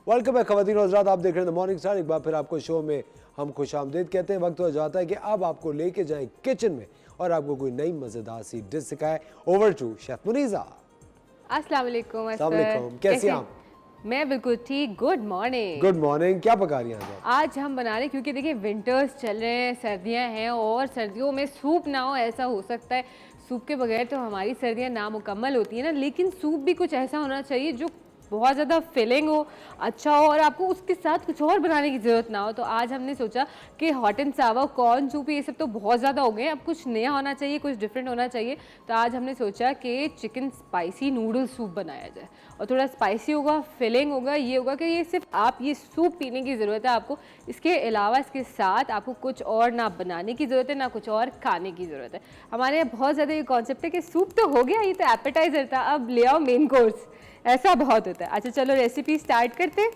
वेलकम है खवातीन हज़रात, आप देख रहे हैं द मॉर्निंग स्टार। एक बार फिर आपको शो में हम खुशामदीद कहते हैं। वक्त हो जाता है कि अब आपको लेके जाएं किचन में और आपको कोई नई मज़ेदार सी डिश सिखाए। Over to chef Muneeza. अस्सलाम वालेकुम। अस्सलाम वालेकुम, कैसी हैं आप? मैं बिल्कुल ठीक। Good morning. Good morning. क्या पका रही हैं आज आप? आज हम बना रहे हैं, क्योंकि देखिए विंटर्स चल रहे हैं, सर्दियां हैं, और सर्दियों में सूप ना हो ऐसा हो सकता है। सूप के बगैर तो हमारी सर्दियां नामुकम्मल होती हैं ना, लेकिन सूप भी कुछ ऐसा होना चाहिए जो बहुत ज़्यादा फिलिंग हो, अच्छा हो, और आपको उसके साथ कुछ और बनाने की ज़रूरत ना हो। तो आज हमने सोचा कि hot and Sawar, corn soup, ये सब तो बहुत ज़्यादा हो गए, अब कुछ नया होना चाहिए, कुछ डिफरेंट होना चाहिए। तो आज हमने सोचा कि चिकन स्पाइसी नूडल सूप बनाया जाए, और थोड़ा स्पाइसी होगा, फिलिंग होगा, ये होगा कि ये सिर्फ आप ये सूप पीने की ज़रूरत है आपको, इसके अलावा इसके साथ आपको कुछ और ना बनाने की ज़रूरत है, ना कुछ और खाने की ज़रूरत है। हमारे यहाँ बहुत ज़्यादा ये कॉन्सेप्ट है कि सूप तो हो गया, ये तो एपेटाइज़र था, अब ले आओ मेन कोर्स, ऐसा बहुत होता है। अच्छा चलो रेसिपी स्टार्ट करते हैं।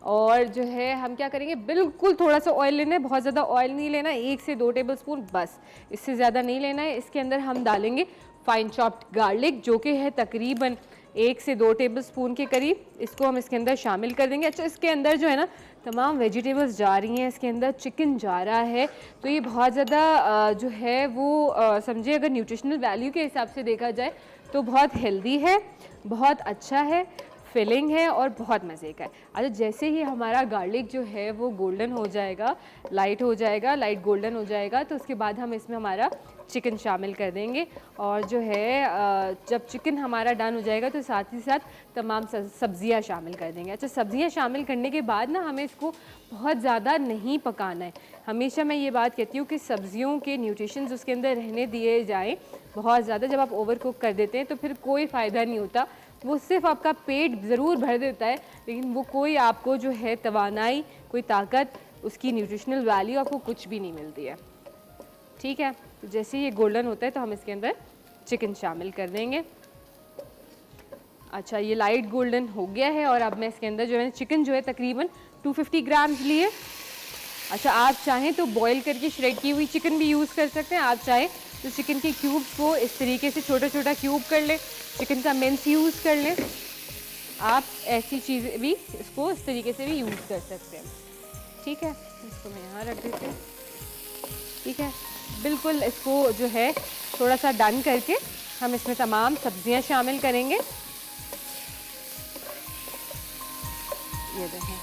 और जो है हम क्या करेंगे, बिल्कुल थोड़ा सा ऑयल लेना है, बहुत ज़्यादा ऑयल नहीं लेना, 1 से 2 टेबलस्पून बस, इससे ज़्यादा नहीं लेना है। इसके अंदर हम डालेंगे फाइन चॉप्ड गार्लिक, जो कि है तकरीबन 1 से 2 टेबलस्पून के करीब, इसको हम इसके अंदर शामिल कर देंगे। अच्छा इसके अंदर जो है ना तमाम वेजिटेबल्स जा रही हैं, इसके अंदर चिकन जा रहा है, तो ये बहुत ज़्यादा जो है वो समझिए अगर न्यूट्रिशनल वैल्यू के हिसाब से देखा जाए तो बहुत हेल्दी है, बहुत अच्छा है, फिलिंग है और बहुत मज़े का है। अच्छा जैसे ही हमारा गार्लिक जो है वो गोल्डन हो जाएगा, लाइट हो जाएगा, लाइट गोल्डन हो जाएगा, तो उसके बाद हम इसमें हमारा चिकन शामिल कर देंगे। और जो है जब चिकन हमारा डन हो जाएगा तो साथ ही साथ तमाम सब्ज़ियाँ शामिल कर देंगे। अच्छा सब्ज़ियाँ शामिल करने के बाद ना हमें इसको बहुत ज़्यादा नहीं पकाना है। हमेशा मैं ये बात कहती हूँ कि सब्ज़ियों के न्यूट्रिशंस उसके अंदर रहने दिए जाएँ बहुत ज़्यादा। जब आप ओवर कुक कर देते हैं तो फिर कोई फ़ायदा नहीं होता, वो सिर्फ आपका पेट ज़रूर भर देता है, लेकिन वो कोई आपको जो है तवानाई, कोई ताकत, उसकी न्यूट्रिशनल वैल्यू आपको कुछ भी नहीं मिलती है। ठीक है, तो जैसे ये गोल्डन होता है तो हम इसके अंदर चिकन शामिल कर देंगे। अच्छा ये लाइट गोल्डन हो गया है, और अब मैं इसके अंदर जो है चिकन जो है तकरीबन 250 ग्राम्स लिए। अच्छा आप चाहें तो बॉईल करके श्रेड की हुई चिकन भी यूज़ कर सकते हैं, आप चाहें तो चिकन के क्यूब्स को इस तरीके से छोटा छोटा क्यूब कर लें, चिकन का मिन्स यूज़ कर लें। आप ऐसी चीज़ें भी इसको इस तरीके से भी यूज़ कर सकते हैं। ठीक है, इसको मैं यहाँ रख देती हूँ। ठीक है, बिल्कुल इसको जो है थोड़ा सा डन करके हम इसमें तमाम सब्जियां शामिल करेंगे। ये देखें।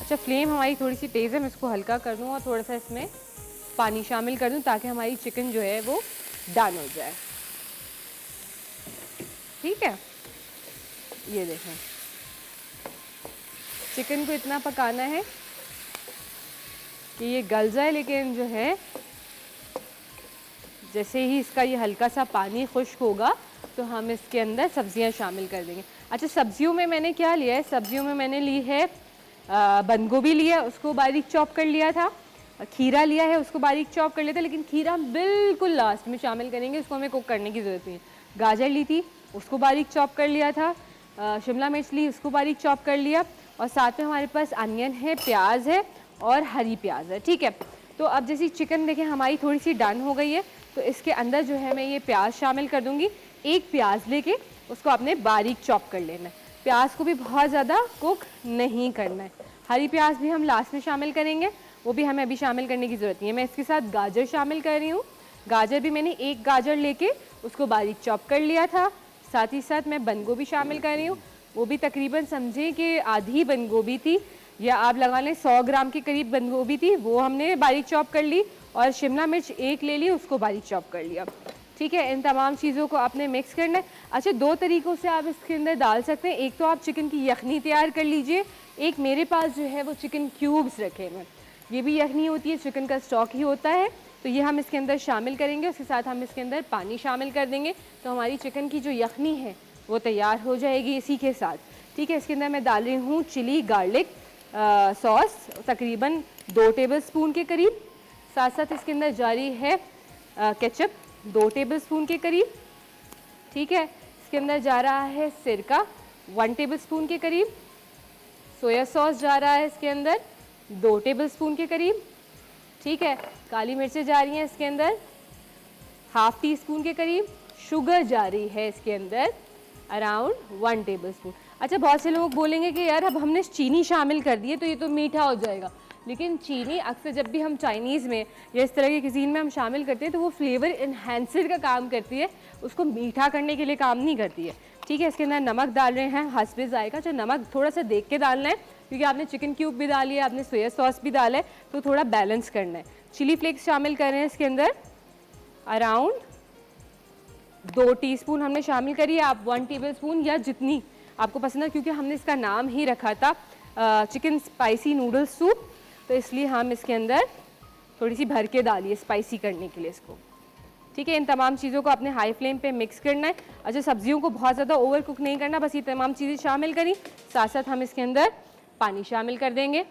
अच्छा, फ्लेम हमारी थोड़ी सी तेज़ है, मैं इसको हल्का कर दूँ और थोड़ा सा इसमें पानी शामिल कर दूँ ताकि हमारी चिकन जो है वो डन हो जाए। ठीक है, ये देखें, चिकन को इतना पकाना है कि ये गल जाए, लेकिन जो है जैसे ही इसका ये हल्का सा पानी खुश्क होगा तो हम इसके अंदर सब्जियां शामिल कर देंगे। अच्छा, सब्जियों में मैंने क्या लिया है, सब्जियों में मैंने ली है बंद गोभी लिया, उसको बारीक चॉप कर लिया था, खीरा लिया है, उसको बारीक चॉप कर लिया था, लेकिन खीरा हम बिल्कुल लास्ट में शामिल करेंगे, उसको हमें कुक करने की ज़रूरत नहीं है। गाजर ली थी, उसको बारीक चॉप कर लिया था, शिमला मिर्च ली, उसको बारीक चॉप कर लिया, और साथ में हमारे पास अनियन है, प्याज है और हरी प्याज है। ठीक है, तो अब जैसी चिकन देखें हमारी थोड़ी सी डन हो गई है, तो इसके अंदर जो है मैं ये प्याज शामिल कर दूंगी। एक प्याज लेके उसको आपने बारीक चॉप कर लेना है, प्याज को भी बहुत ज़्यादा कुक नहीं करना है। हरी प्याज भी हम लास्ट में शामिल करेंगे, वो भी हमें अभी शामिल करने की ज़रूरत नहीं है। मैं इसके साथ गाजर शामिल कर रही हूँ, गाजर भी मैंने एक गाजर लेके उसको बारीक चॉप कर लिया था। साथ ही साथ मैं बंद गोभी शामिल कर रही हूँ, वो भी तकरीबन समझें कि आधी बंद गोभी थी, या आप लगा लें 100 ग्राम के करीब बंद गोभी थी, वो हमने बारीक चॉप कर ली, और शिमला मिर्च एक ले ली, उसको बारीक चॉप कर लिया। ठीक है, इन तमाम चीज़ों को आपने मिक्स करना है। अच्छा, दो तरीक़ों से आप इसके अंदर डाल सकते हैं, एक तो आप चिकन की यखनी तैयार कर लीजिए, एक मेरे पास जो है वो चिकन क्यूब्स रखे हैं, ये भी यखनी होती है, चिकन का स्टॉक ही होता है, तो ये हम इसके अंदर शामिल करेंगे। उसके साथ हम इसके अंदर पानी शामिल कर देंगे, तो हमारी चिकन की जो यखनी है वो तैयार हो जाएगी इसी के साथ। ठीक है, इसके अंदर मैं डाल रही हूँ चिली गार्लिक सॉस तकरीबन 2 टेबलस्पून के करीब, साथ साथ इसके अंदर जारी है केचप 2 टेबलस्पून के करीब। ठीक है, इसके अंदर जा रहा है सिरका 1 टेबलस्पून के करीब, सोया सॉस जा रहा है इसके अंदर 2 टेबलस्पून के करीब। ठीक है, काली मिर्चें जा रही हैं इसके अंदर ½ टीस्पून के करीब, शुगर जा रही है इसके अंदर अराउंड 1 टेबलस्पून। अच्छा, बहुत से लोग बोलेंगे कि यार अब हमने चीनी शामिल कर दी है तो ये तो मीठा हो जाएगा, लेकिन चीनी अक्सर जब भी हम चाइनीज़ में या इस तरह की कुज़ीन में हम शामिल करते हैं तो वो फ्लेवर इन्हेंसर का काम करती है, उसको मीठा करने के लिए काम नहीं करती है। ठीक है, इसके अंदर नमक डाल रहे हैं हस्बे ज़ायका, जो नमक थोड़ा सा देख के डालना है, क्योंकि आपने चिकन क्यूब भी डाली है, आपने सोया सॉस भी डाला है, तो थोड़ा बैलेंस करना है। चिली फ्लेक्स शामिल कर रहे हैं इसके अंदर अराउंड 2 टीस्पून हमने शामिल करी है, आप 1 टेबलस्पून या जितनी आपको पसंद है, क्योंकि हमने इसका नाम ही रखा था चिकन स्पाइसी नूडल सूप, तो इसलिए हम इसके अंदर थोड़ी सी भर के डालिए स्पाइसी करने के लिए इसको। ठीक है, इन तमाम चीज़ों को आपने हाई फ्लेम पे मिक्स करना है। अच्छा, सब्जियों को बहुत ज़्यादा ओवर कुक नहीं करना, बस ये तमाम चीज़ें शामिल करी, साथ साथ हम इसके अंदर पानी शामिल कर देंगे।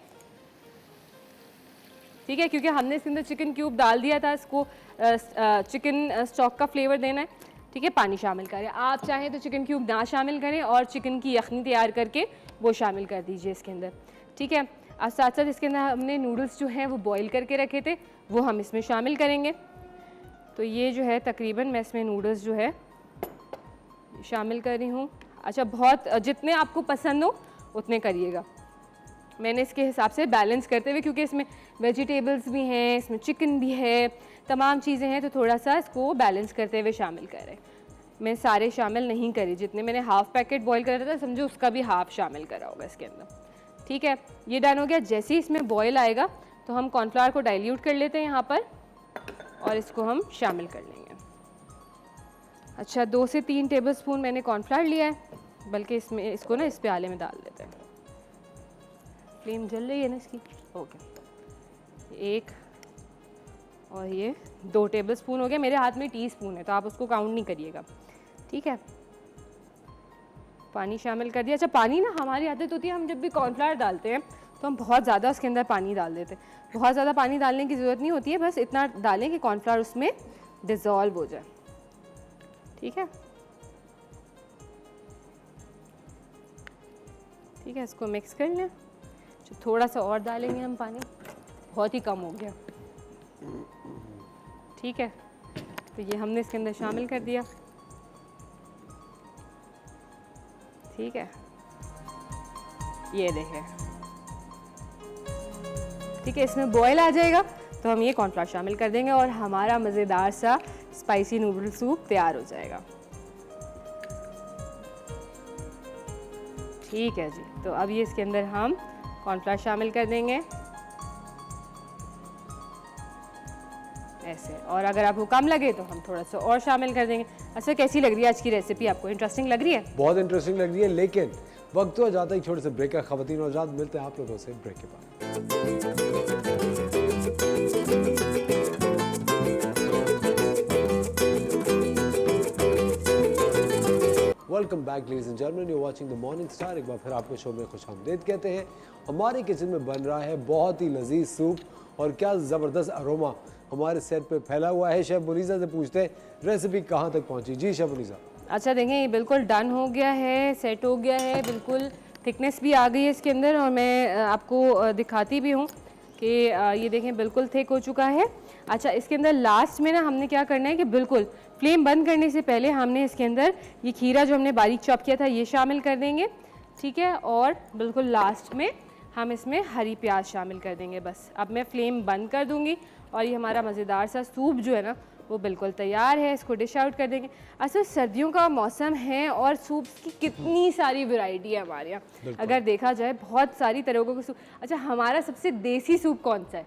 ठीक है, क्योंकि हमने इसके अंदर चिकन क्यूब डाल दिया था, इसको चिकन स्टॉक का फ्लेवर देना है। ठीक है, पानी शामिल करें, आप चाहें तो चिकन क्यूब ना शामिल करें और चिकन की यखनी तैयार करके वो शामिल कर दीजिए इसके अंदर। ठीक है, और साथ साथ इसके अंदर हमने नूडल्स जो हैं वो बॉईल करके रखे थे, वो हम इसमें शामिल करेंगे। तो ये जो है तकरीबन मैं इसमें नूडल्स जो है शामिल कर रही हूँ। अच्छा, बहुत जितने आपको पसंद हो उतने करिएगा, मैंने इसके हिसाब से बैलेंस करते हुए, क्योंकि इसमें वेजिटेबल्स भी हैं, इसमें चिकन भी है, तमाम चीज़ें हैं, तो थोड़ा सा इसको बैलेंस करते हुए शामिल करें। मैं सारे शामिल नहीं करी, जितने मैंने हाफ़ पैकेट बॉईल करा था समझो उसका भी हाफ़ शामिल करा होगा इसके अंदर। ठीक है, ये डन हो गया। जैसे ही इसमें बॉयल आएगा तो हम कॉर्नफ्लावर को डाइल्यूट कर लेते हैं यहाँ पर, और इसको हम शामिल कर लेंगे। अच्छा, 2 से 3 टेबलस्पून मैंने कॉर्नफ्लावर लिया है, बल्कि इसको ना इस प्याले में डाल देते हैं। फ्लेम जल रही है ना इसकी? ओके, 1 और ये 2 टेबलस्पून हो गया। मेरे हाथ में टीस्पून है तो आप उसको काउंट नहीं करिएगा। ठीक है, पानी शामिल कर दिया। अच्छा, पानी ना हमारी आदत होती है, हम जब भी कॉर्नफ्लावर डालते हैं तो हम बहुत ज़्यादा उसके अंदर पानी डाल देते हैं। बहुत ज़्यादा पानी डालने की ज़रूरत नहीं होती है, बस इतना डालें कि कॉर्नफ्लावर उसमें डिज़ोल्व हो जाए। ठीक है, ठीक है, इसको मिक्स कर लें। थोड़ा सा और डालेंगे हम पानी, बहुत ही कम हो गया। ठीक है, तो ये हमने इसके अंदर शामिल कर दिया। ठीक है, ये देखें, ठीक है। इसमें बॉयल आ जाएगा तो हम ये कॉर्नफ्लावर शामिल कर देंगे और हमारा मज़ेदार सा स्पाइसी नूडल सूप तैयार हो जाएगा। ठीक है जी, तो अब ये इसके अंदर हम कॉर्नफ्लावर शामिल कर देंगे ऐसे, और अगर आपको कम लगे तो हम थोड़ा सा और शामिल कर देंगे। अच्छा, कैसी लग रही है आज की रेसिपी आपको? इंटरेस्टिंग लग रही है? बहुत इंटरेस्टिंग लग रही है, लेकिन वक्त तो जाता है एक छोटे से ब्रेक का। ख़वातीन और हज़रात, मिलते हैं आप लोगों से ब्रेक के बाद। Welcome back ladies and gentleman, you watching the morning star. एक बार फिर आपको शो में खुशामदीद कहते हैं। हमारे किचन में बन रहा है बहुत ही लजीज सूप, और क्या ज़बरदस्त अरोमा हमारे सेट पे फैला हुआ है। शेफ़ मुनीज़ा से पूछते हैं रेसिपी कहाँ तक पहुँची। जी शेफ़ मुनीज़ा। अच्छा देखें, ये बिल्कुल डन हो गया है, सेट हो गया है, बिल्कुल थिकनेस भी आ गई है इसके अंदर, और मैं आपको दिखाती भी हूँ कि ये देखें बिल्कुल थिक हो चुका है। अच्छा, इसके अंदर लास्ट में ना हमने क्या करना है कि बिल्कुल फ्लेम बंद करने से पहले हमने इसके अंदर ये खीरा जो हमने बारीक चॉप किया था ये शामिल कर देंगे, ठीक है। और बिल्कुल लास्ट में हम इसमें हरी प्याज शामिल कर देंगे। बस अब मैं फ्लेम बंद कर दूँगी और ये हमारा मज़ेदार सा सूप जो है ना वो बिल्कुल तैयार है। इसको डिश आउट कर देंगे। असल सर्दियों का मौसम है और सूप की कितनी सारी वैरायटी है हमारे यहाँ, अगर देखा जाए बहुत सारी तरह के सूप। अच्छा, हमारा सबसे देसी सूप कौन सा है?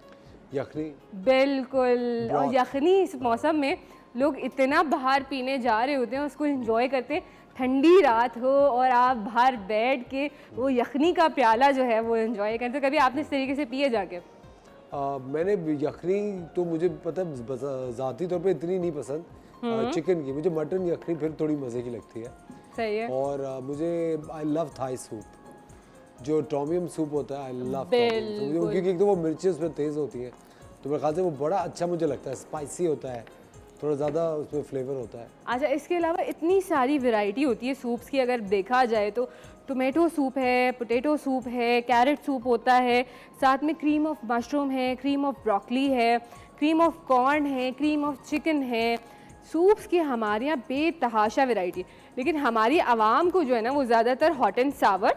यखनी। बिल्कुल, और यखनी इस मौसम में लोग इतना बाहर पीने जा रहे होते हैं, उसको एंजॉय करते हैं। ठंडी रात हो और आप बाहर बैठ के वो यखनी का प्याला जो है वो एंजॉय करते हैं। कभी आपने इस तरीके से पिए जाके? मैंने यखनी तो मुझे पता है ज़ाती तौर पे इतनी नहीं पसंद चिकन की, मुझे मटन यखनी फिर थोड़ी मज़े की लगती है। सही है। और मुझे आई लव थाई सूप, जो टॉमियम सूप होता है, आई लव क्योंकि एक तो वो मिर्ची उसमें तेज़ होती है, तो मेरे ख्याल से वो बड़ा अच्छा मुझे लगता है। स्पाइसी होता है, थोड़ा ज़्यादा उसमें फ्लेवर होता है। अच्छा, इसके अलावा इतनी सारी वैरायटी होती है सूप्स की, अगर देखा जाए तो टोमेटो सूप है, पोटैटो सूप है, कैरेट सूप होता है, साथ में क्रीम ऑफ मशरूम है, क्रीम ऑफ ब्रोकली है, क्रीम ऑफ कॉर्न है, क्रीम ऑफ चिकन है। सूप्स की हमारे यहाँ बेतहाशा वैरायटी, लेकिन हमारी आवाम को जो है ना वो ज़्यादातर हॉट एंड सावर,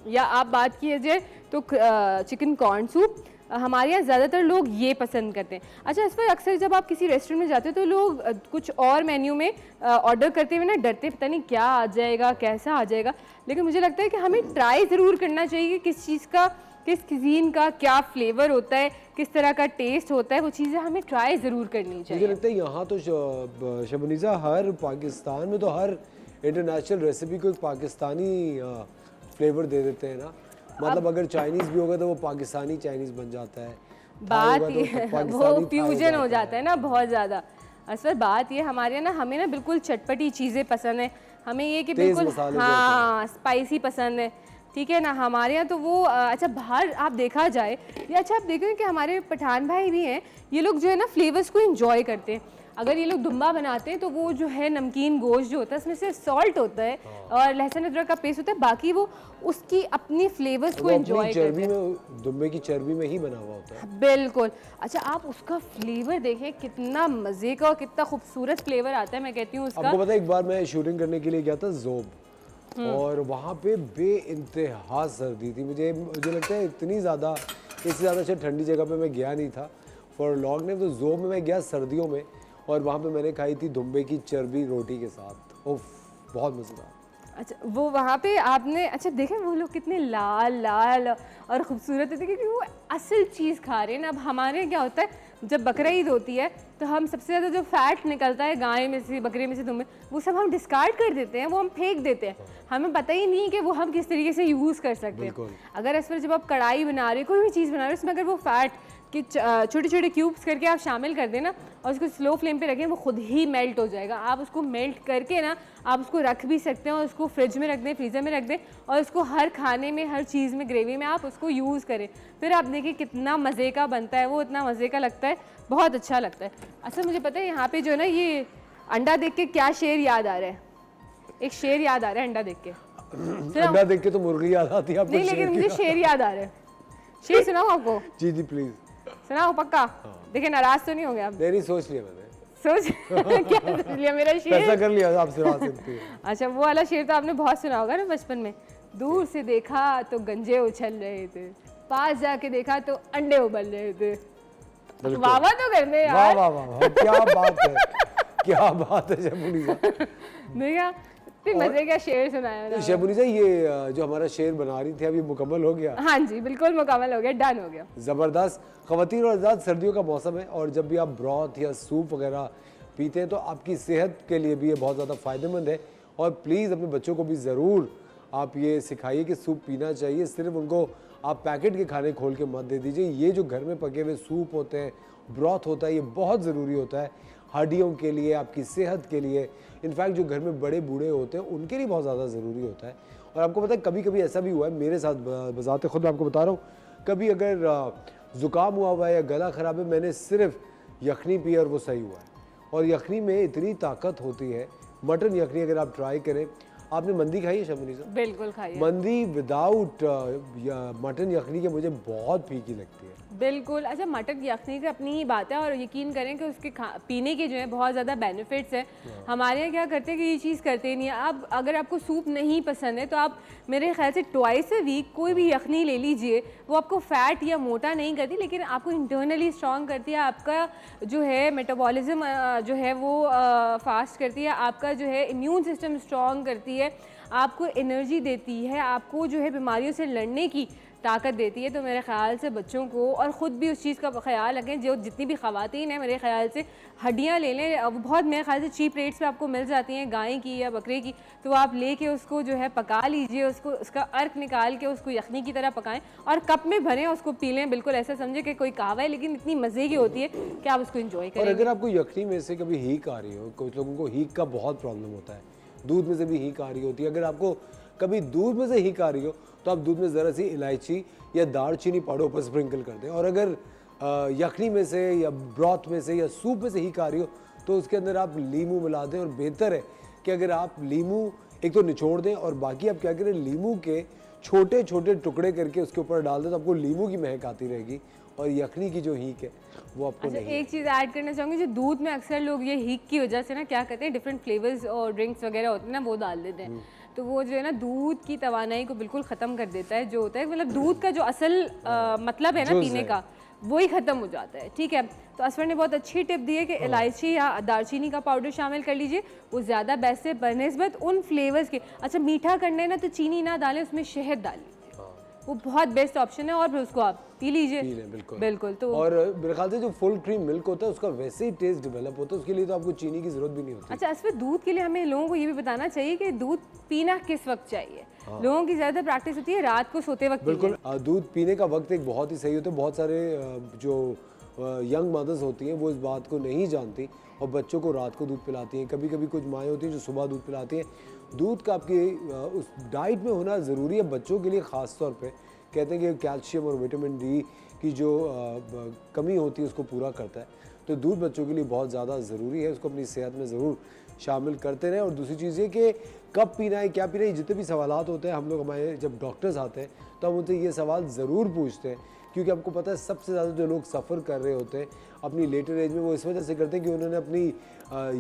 या आप बात कीजिए तो चिकन कॉर्न सूप, हमारे यहाँ ज़्यादातर लोग ये पसंद करते हैं। अच्छा, इस पर अक्सर जब आप किसी रेस्टोरेंट में जाते हो तो लोग कुछ और मेन्यू में ऑर्डर करते हुए ना डरते, पता नहीं क्या आ जाएगा, कैसा आ जाएगा। लेकिन मुझे लगता है कि हमें ट्राई ज़रूर करना चाहिए कि किस चीज़ का, किस cuisine का क्या फ्लेवर होता है, किस तरह का टेस्ट होता है, वो चीज़ें हमें ट्राई ज़रूर करनी चाहिए। मुझे लगता है यहाँ तो शबनीज़ा, हर पाकिस्तान में तो हर इंटरनेशनल रेसिपी को एक पाकिस्तानी फ्लेवर दे देते हैं ना। मतलब अगर चाइनीज़ भी होगा तो वो पाकिस्तानी चाइनीज़ बन जाता है। बात ये वो फ्यूजन हो जाता है ना बहुत ज़्यादा। असल बात ये हमारे यहाँ ना, हमें ना बिल्कुल चटपटी चीज़ें पसंद है, हमें ये कि बिल्कुल हाँ स्पाइसी पसंद है, ठीक है ना। हमारे यहाँ तो वो अच्छा बाहर आप देखा जाए, या अच्छा आप देखें कि हमारे पठान भाई भी हैं, ये लोग जो है ना फ्लेवर्स को एंजॉय करते हैं। अगर ये लोग दुम्बा बनाते हैं तो वो जो है नमकीन गोश्त जो होता है उसमें से सॉल्ट होता है और लहसुन अदरक का पेस्ट होता है, बाकी वो उसकी अपनी फ्लेवर्स को एंजॉय करते हैं। दुम्बे की चर्बी में ही बना हुआ होता है। बिल्कुल। अच्छा, आप उसका फ्लेवर देखें, कितना मज़े का और कितना खूबसूरत फ्लेवर आता है। मैं कहती हूँ उसका, आपको पता है एक बार मैं शूटिंग करने के लिए गया था ज़ोब, और वहाँ पे बेइंतहा सर्दी थी। मुझे लगता है इतनी ज़्यादा, इससे ज़्यादा शायद ठंडी जगह पे मैं गया नहीं था फॉर लॉन्ग टाइम। तो ज़ोब में मैं गया सर्दियों में, और वहाँ पे मैंने खाई थी दुम्बे की चर्बी रोटी के साथ। उफ, बहुत मज़ेदार। अच्छा वो वहाँ पे आपने अच्छा देखें वो लोग कितने लाल लाल और ख़ूबसूरत होते हैं, क्योंकि वो असल चीज़ खा रहे हैं ना। अब हमारे यहाँ क्या होता है, जब बकरा ईद होती है तो हम सबसे ज़्यादा जो फैट निकलता है गाय में से, बकरे में से, दुम्बे, वो सब हम डिस्कार्ड कर देते हैं, वो हम फेंक देते हैं। हमें पता ही नहीं है कि वो हम किस तरीके से यूज़ कर सकते हैं। अगर इस पर जब आप कढ़ाई बना रहे हो, कोई भी चीज़ बना रहे हो, उसमें अगर वो फैट कि छोटे छोटे क्यूब्स करके आप शामिल कर देना और उसको स्लो फ्लेम पे रखें, वो खुद ही मेल्ट हो जाएगा। आप उसको मेल्ट करके ना आप उसको रख भी सकते हैं, और उसको फ्रिज में रख दें, फ्रीज़र में रख दें, और उसको हर खाने में, हर चीज़ में, ग्रेवी में आप उसको यूज़ करें। फिर आप देखिए कितना मज़े का बनता है वो, इतना मज़े का लगता है, बहुत अच्छा लगता है। अच्छा मुझे पता है यहाँ पे जो है ना, ये अंडा देख के क्या शेर याद आ रहा है, एक शेर याद आ रहा है अंडा देख के। अंडा देख के तो मुर्गी याद आती है आपको? नहीं, लेकिन मुझे शेर याद आ रहा है। शेर सुनाऊँ आपको? जी जी प्लीज सुनाओ पक्का। देखिए नाराज तो नहीं होंगे आप? नहीं, सोच लिया मैंने। सोच क्या सोच लिया मेरा शेर? फैसला कर लिया आपसे बात सुनती है। अच्छा, वो वाला शेर तो आपने बहुत सुना होगा ना बचपन में। दूर से देखा तो गंजे उछल रहे थे, पास जाके देखा तो अंडे उबल रहे थे। बिल्कुल। वाह वाह तो कर दे वाह यार। वाह वाह वाह, क्या बात है, क्या बात है शेफुनिसा। देखा इतनी मजे का शेर सुनाया ना। शेफुनिसा, ये जो हमारा शेर बना रही थी अभी मुकम्मल हो गया? हाँ जी, बिल्कुल मुकम्मल हो गया, डन हो गया। ज़बरदस्त। ख़वातीन और हज़रात, सर्दियों का मौसम है और जब भी आप ब्रॉथ या सूप वगैरह पीते हैं तो आपकी सेहत के लिए भी ये बहुत ज़्यादा फ़ायदेमंद है। और प्लीज़ अपने बच्चों को भी ज़रूर आप ये सिखाइए कि सूप पीना चाहिए। सिर्फ उनको आप पैकेट के खाने खोल के मत दे दीजिए। ये जो घर में पके हुए सूप होते हैं, ब्रॉथ होता है, ये बहुत ज़रूरी होता है हड्डियों के लिए, आपकी सेहत के लिए। इनफैक्ट जो घर में बड़े बूढ़े होते हैं उनके लिए बहुत ज़्यादा ज़रूरी होता है। और आपको पता है कभी कभी ऐसा भी हुआ है मेरे साथ, बजाते खुद मैं आपको बता रहा हूँ, कभी अगर ज़ुकाम हुआ है या गला ख़राब है, मैंने सिर्फ यखनी पी और वो सही हुआ है। और यखनी में इतनी ताकत होती है, मटन यखनी अगर आप ट्राई करें। आपने मंदी खाई है शेफुनिसा? बिल्कुल खाइए। मंदी विदाउट मटन यखनी के मुझे बहुत फीकी लगती है। बिल्कुल। अच्छा, मटन यखनी की अपनी ही बात है और यकीन करें कि उसके पीने के जो है बहुत ज़्यादा बेनिफिट्स हैं। हमारे यहाँ क्या करते हैं कि ये चीज़ करते नहीं है। आप अगर आपको सूप नहीं पसंद है तो आप मेरे ख्याल से ट्वाइस अ वीक कोई भी यखनी ले लीजिए। वो आपको फ़ैट या मोटा नहीं करती, लेकिन आपको इंटरनली स्ट्रॉन्ग करती है। आपका जो है मेटाबॉलिज्म जो है वो फास्ट करती है, आपका जो है इम्यून सिस्टम स्ट्रॉन्ग करती है, आपको एनर्जी देती है, आपको जो है बीमारियों से लड़ने की ताकत देती है। तो मेरे ख्याल से बच्चों को और ख़ुद भी उस चीज़ का ख्याल रखें। जो जितनी भी ख़वातीन हैं मेरे ख्याल से हड्डियाँ ले लें, वो बहुत मेरे ख्याल से चीप रेट्स पे आपको मिल जाती हैं, गाय की या बकरे की। तो आप लेके उसको जो है पका लीजिए, उसको उसका अर्क निकाल के उसको यखनी की तरह पकाएं और कप में भरें, उसको पी लें। बिल्कुल ऐसा समझे कि कोई कहवा है, लेकिन इतनी मज़े की होती है कि आप उसको इन्जॉय और करें। अगर आपको यखनी में से कभी हीक आ रही हो, कुछ लोगों को हीक का बहुत प्रॉब्लम होता है, दूध में से भी हीक आ रही होती है। अगर आपको कभी दूध में से हीक आ रही हो तो आप दूध में ज़रा सी इलायची या दालचीनी पाउडर ऊपर स्प्रिंकल कर दें। और अगर यखनी में से या ब्रॉथ में से या सूप में से हीक आ रही हो तो उसके अंदर आप लीमू मिला दें। और बेहतर है कि अगर आप लीमू एक तो निचोड़ दें और बाकी आप क्या करें, लीमू के छोटे छोटे टुकड़े करके उसके ऊपर डाल दें तो आपको लीमू की महक आती रहेगी और यखनी की जो हीक है वो आपको अच्छा, नहीं। एक चीज़ ऐड करना चाहूँगी, जो दूध में अक्सर लोग ये हीक की वजह से ना क्या करते हैं, डिफरेंट फ्लेवर्स और ड्रिंक्स वगैरह होते हैं ना, वो डाल देते हैं। तो वो जो है ना दूध की तवानाई को बिल्कुल ख़त्म कर देता है। जो होता है मतलब दूध का जो असल मतलब है ना पीने का, वही ख़त्म हो जाता है। ठीक है, तो असफर ने बहुत अच्छी टिप दी है कि इलायची या दालचीनी का पाउडर शामिल कर लीजिए, वो ज़्यादा बेस्ट है बनस्बत उन फ्लेवर्स के। अच्छा, मीठा करना है ना तो चीनी ना डालें, उसमें शहद डाल लीजिए, वो बहुत बेस्ट ऑप्शन है और फिर उसको आप पी लीजिए। पी लें, बिल्कुल बिल्कुल। तो और मेरे ख्याल से जो फुल क्रीम मिल्क होता है उसका वैसे ही टेस्ट डेवलप होता है, उसके लिए तो आपको चीनी की जरूरत भी नहीं होती। अच्छा, असफर दूध के लिए हमें लोगों को ये भी बताना चाहिए कि दूध पीना किस वक्त चाहिए। लोगों की ज़्यादा प्रैक्टिस होती है रात को सोते वक्त। बिल्कुल, दूध पीने का वक्त एक बहुत ही सही होता है। बहुत सारे जो यंग मदर्स होती हैं वो इस बात को नहीं जानती और बच्चों को रात को दूध पिलाती हैं। कभी कभी कुछ माएँ होती हैं जो सुबह दूध पिलाती हैं। दूध का आपकी उस डाइट में होना ज़रूरी है बच्चों के लिए। ख़ास तौर पे कहते हैं कि कैल्शियम और विटामिन डी की जो कमी होती है उसको पूरा करता है। तो दूध बच्चों के लिए बहुत ज़्यादा ज़रूरी है, उसको अपनी सेहत में ज़रूर शामिल करते रहें। और दूसरी चीज़ ये कि कब पीना है, क्या पीना है, जितने भी सवालात होते हैं हम लोग, हमारे जब डॉक्टर्स आते हैं तो हम उनसे ये सवाल ज़रूर पूछते हैं। क्योंकि आपको पता है सबसे ज़्यादा जो लोग सफ़र कर रहे होते हैं अपनी लेटर एज में, वो इस वजह से करते हैं कि उन्होंने अपनी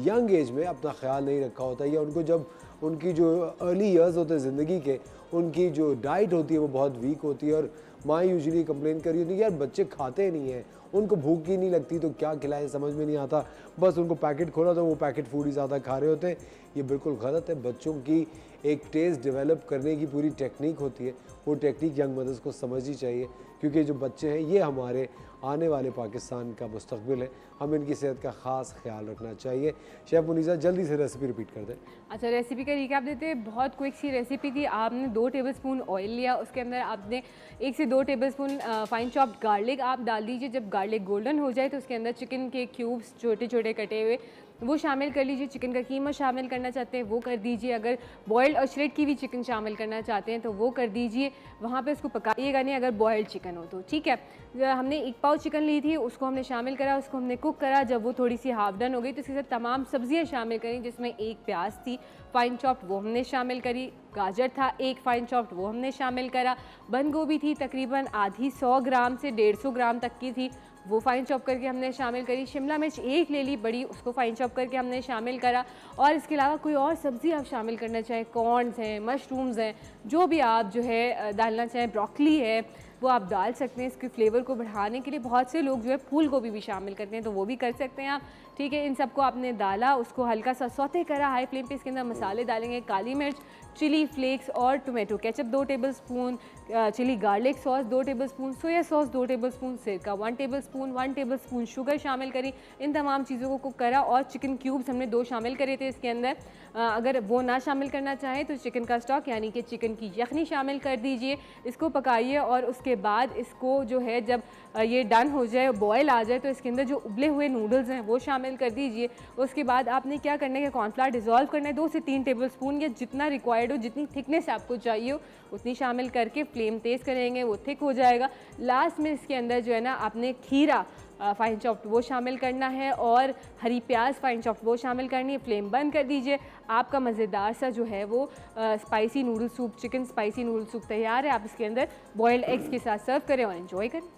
यंग एज में अपना ख्याल नहीं रखा होता है, या उनको जब उनकी जो अर्ली ईयर्स होते हैं ज़िंदगी के, उनकी जो डाइट होती है वो बहुत वीक होती है। और माँ यूजुअली कंप्लेन कर रही होती है कि यार बच्चे खाते नहीं हैं, उनको भूख ही नहीं लगती तो क्या खिलाएं, समझ में नहीं आता, बस उनको पैकेट खोला तो वो पैकेट फूड ही ज़्यादा खा रहे होते हैं। ये बिल्कुल गलत है। बच्चों की एक टेस्ट डेवलप करने की पूरी टेक्निक होती है, वो टेक्निक यंग मदर्स को समझनी चाहिए। क्योंकि जो बच्चे हैं ये हमारे आने वाले पाकिस्तान का मुस्तकबिल है, हमें इनकी सेहत का ख़ास ख्याल रखना चाहिए। शेफ़ मुनीसा जल्दी से रेसिपी रिपीट कर दें। अच्छा, रेसिपी का रिकैप देते हैं। बहुत क्विक सी रेसिपी थी। आपने 2 टेबलस्पून ऑयल लिया, उसके अंदर आपने 1 से 2 टेबलस्पून फाइन चॉप्ड गार्लिक आप डाल दीजिए। जब गार्लिक गोल्डन हो जाए तो उसके अंदर चिकन के क्यूब्स छोटे छोटे कटे हुए वो शामिल कर लीजिए। चिकन का कीमा शामिल करना चाहते हैं वो कर दीजिए। अगर बॉयल्ड और श्रेड की भी चिकन शामिल करना चाहते हैं तो वो कर दीजिए। वहाँ पे उसको पकाइएगा नहीं अगर बॉयल्ड चिकन हो तो, ठीक है। हमने 1 पाव चिकन ली थी, उसको हमने शामिल करा, उसको हमने कुक करा। जब वो थोड़ी सी हाफ डन हो गई तो इसके साथ तमाम सब्जियाँ शामिल करी, जिसमें 1 प्याज थी फाइन चॉप्ड, वो हमने शामिल करी। गाजर था 1 फाइन चॉप्ड, वो हमने शामिल करा। बंद गोभी थी तकरीबन आधी 100 ग्राम से 150 ग्राम तक की थी, वो फ़ाइन चॉप करके हमने शामिल करी। शिमला मिर्च 1 ले ली बड़ी, उसको फ़ाइन चॉप करके हमने शामिल करा। और इसके अलावा कोई और सब्ज़ी आप शामिल करना चाहें, कॉर्नस हैं, मशरूम्स हैं, जो भी आप जो है डालना चाहें, ब्रोकली है, वो आप डाल सकते हैं इसके फ्लेवर को बढ़ाने के लिए। बहुत से लोग जो है फूल गोभी भी शामिल करते हैं, तो वो भी कर सकते हैं आप। ठीक है, इन सबको आपने डाला, उसको हल्का सा सौते करा हाई फ्लेम पे। इसके अंदर मसाले डालेंगे, काली मिर्च, चिली फ्लेक्स और tomato ketchup 2 tablespoon, chilli garlic sauce 2 tablespoon, soya sauce 2 tablespoon, सिरका 1 टेबलस्पून, 1 टेबलस्पून शुगर शामिल करी। इन तमाम चीज़ों को कुक करा और चिकन क्यूब्स हमने 2 शामिल करे थे इसके अंदर। अगर वो ना शामिल करना चाहें तो चिकन का स्टॉक यानी कि चिकन की यखनी शामिल कर दीजिए। इसको पकाइए और उसके बाद इसको जो है जब ये डन हो जाए, बॉयल आ जाए, तो इसके अंदर जो उबले हुए नूडल्स हैं वो शामिल कर दीजिए। उसके बाद आपने क्या करना है कि कॉर्नफ्लावर डिज़ोल्व करना है 2 से 3 टेबलस्पून, या जितना रिक्वायर्ड हो, जितनी थिकनेस आपको चाहिए हो उतनी शामिल करके फ्लेम तेज़ करेंगे, वो थिक हो जाएगा। लास्ट में इसके अंदर जो है ना आपने खीरा फ़ाइन चॉप्ड वो शामिल करना है और हरी प्याज फ़ाइन चॉप्ड वो शामिल करनी है। फ्लेम बंद कर दीजिए, आपका मज़ेदार सा जो है वो spicy noodle soup, chicken spicy noodle soup तैयार है। आप इसके अंदर बॉयल्ड एग्स के साथ सर्व करें और एंजॉय करें।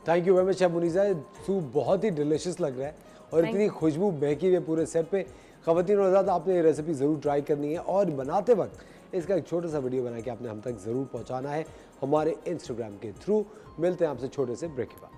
Thank you very much chef Munisa, soup बहुत ही डिलिशियस लग रहा है और इतनी खुशबू महकी हुई है पूरे सेट पे। ख़वातीन और हज़रात, आपने ये रेसिपी ज़रूर ट्राई करनी है और बनाते वक्त इसका एक छोटा सा वीडियो बना के आपने हम तक ज़रूर पहुंचाना है हमारे इंस्टाग्राम के थ्रू। मिलते हैं आपसे छोटे से ब्रेक के बाद।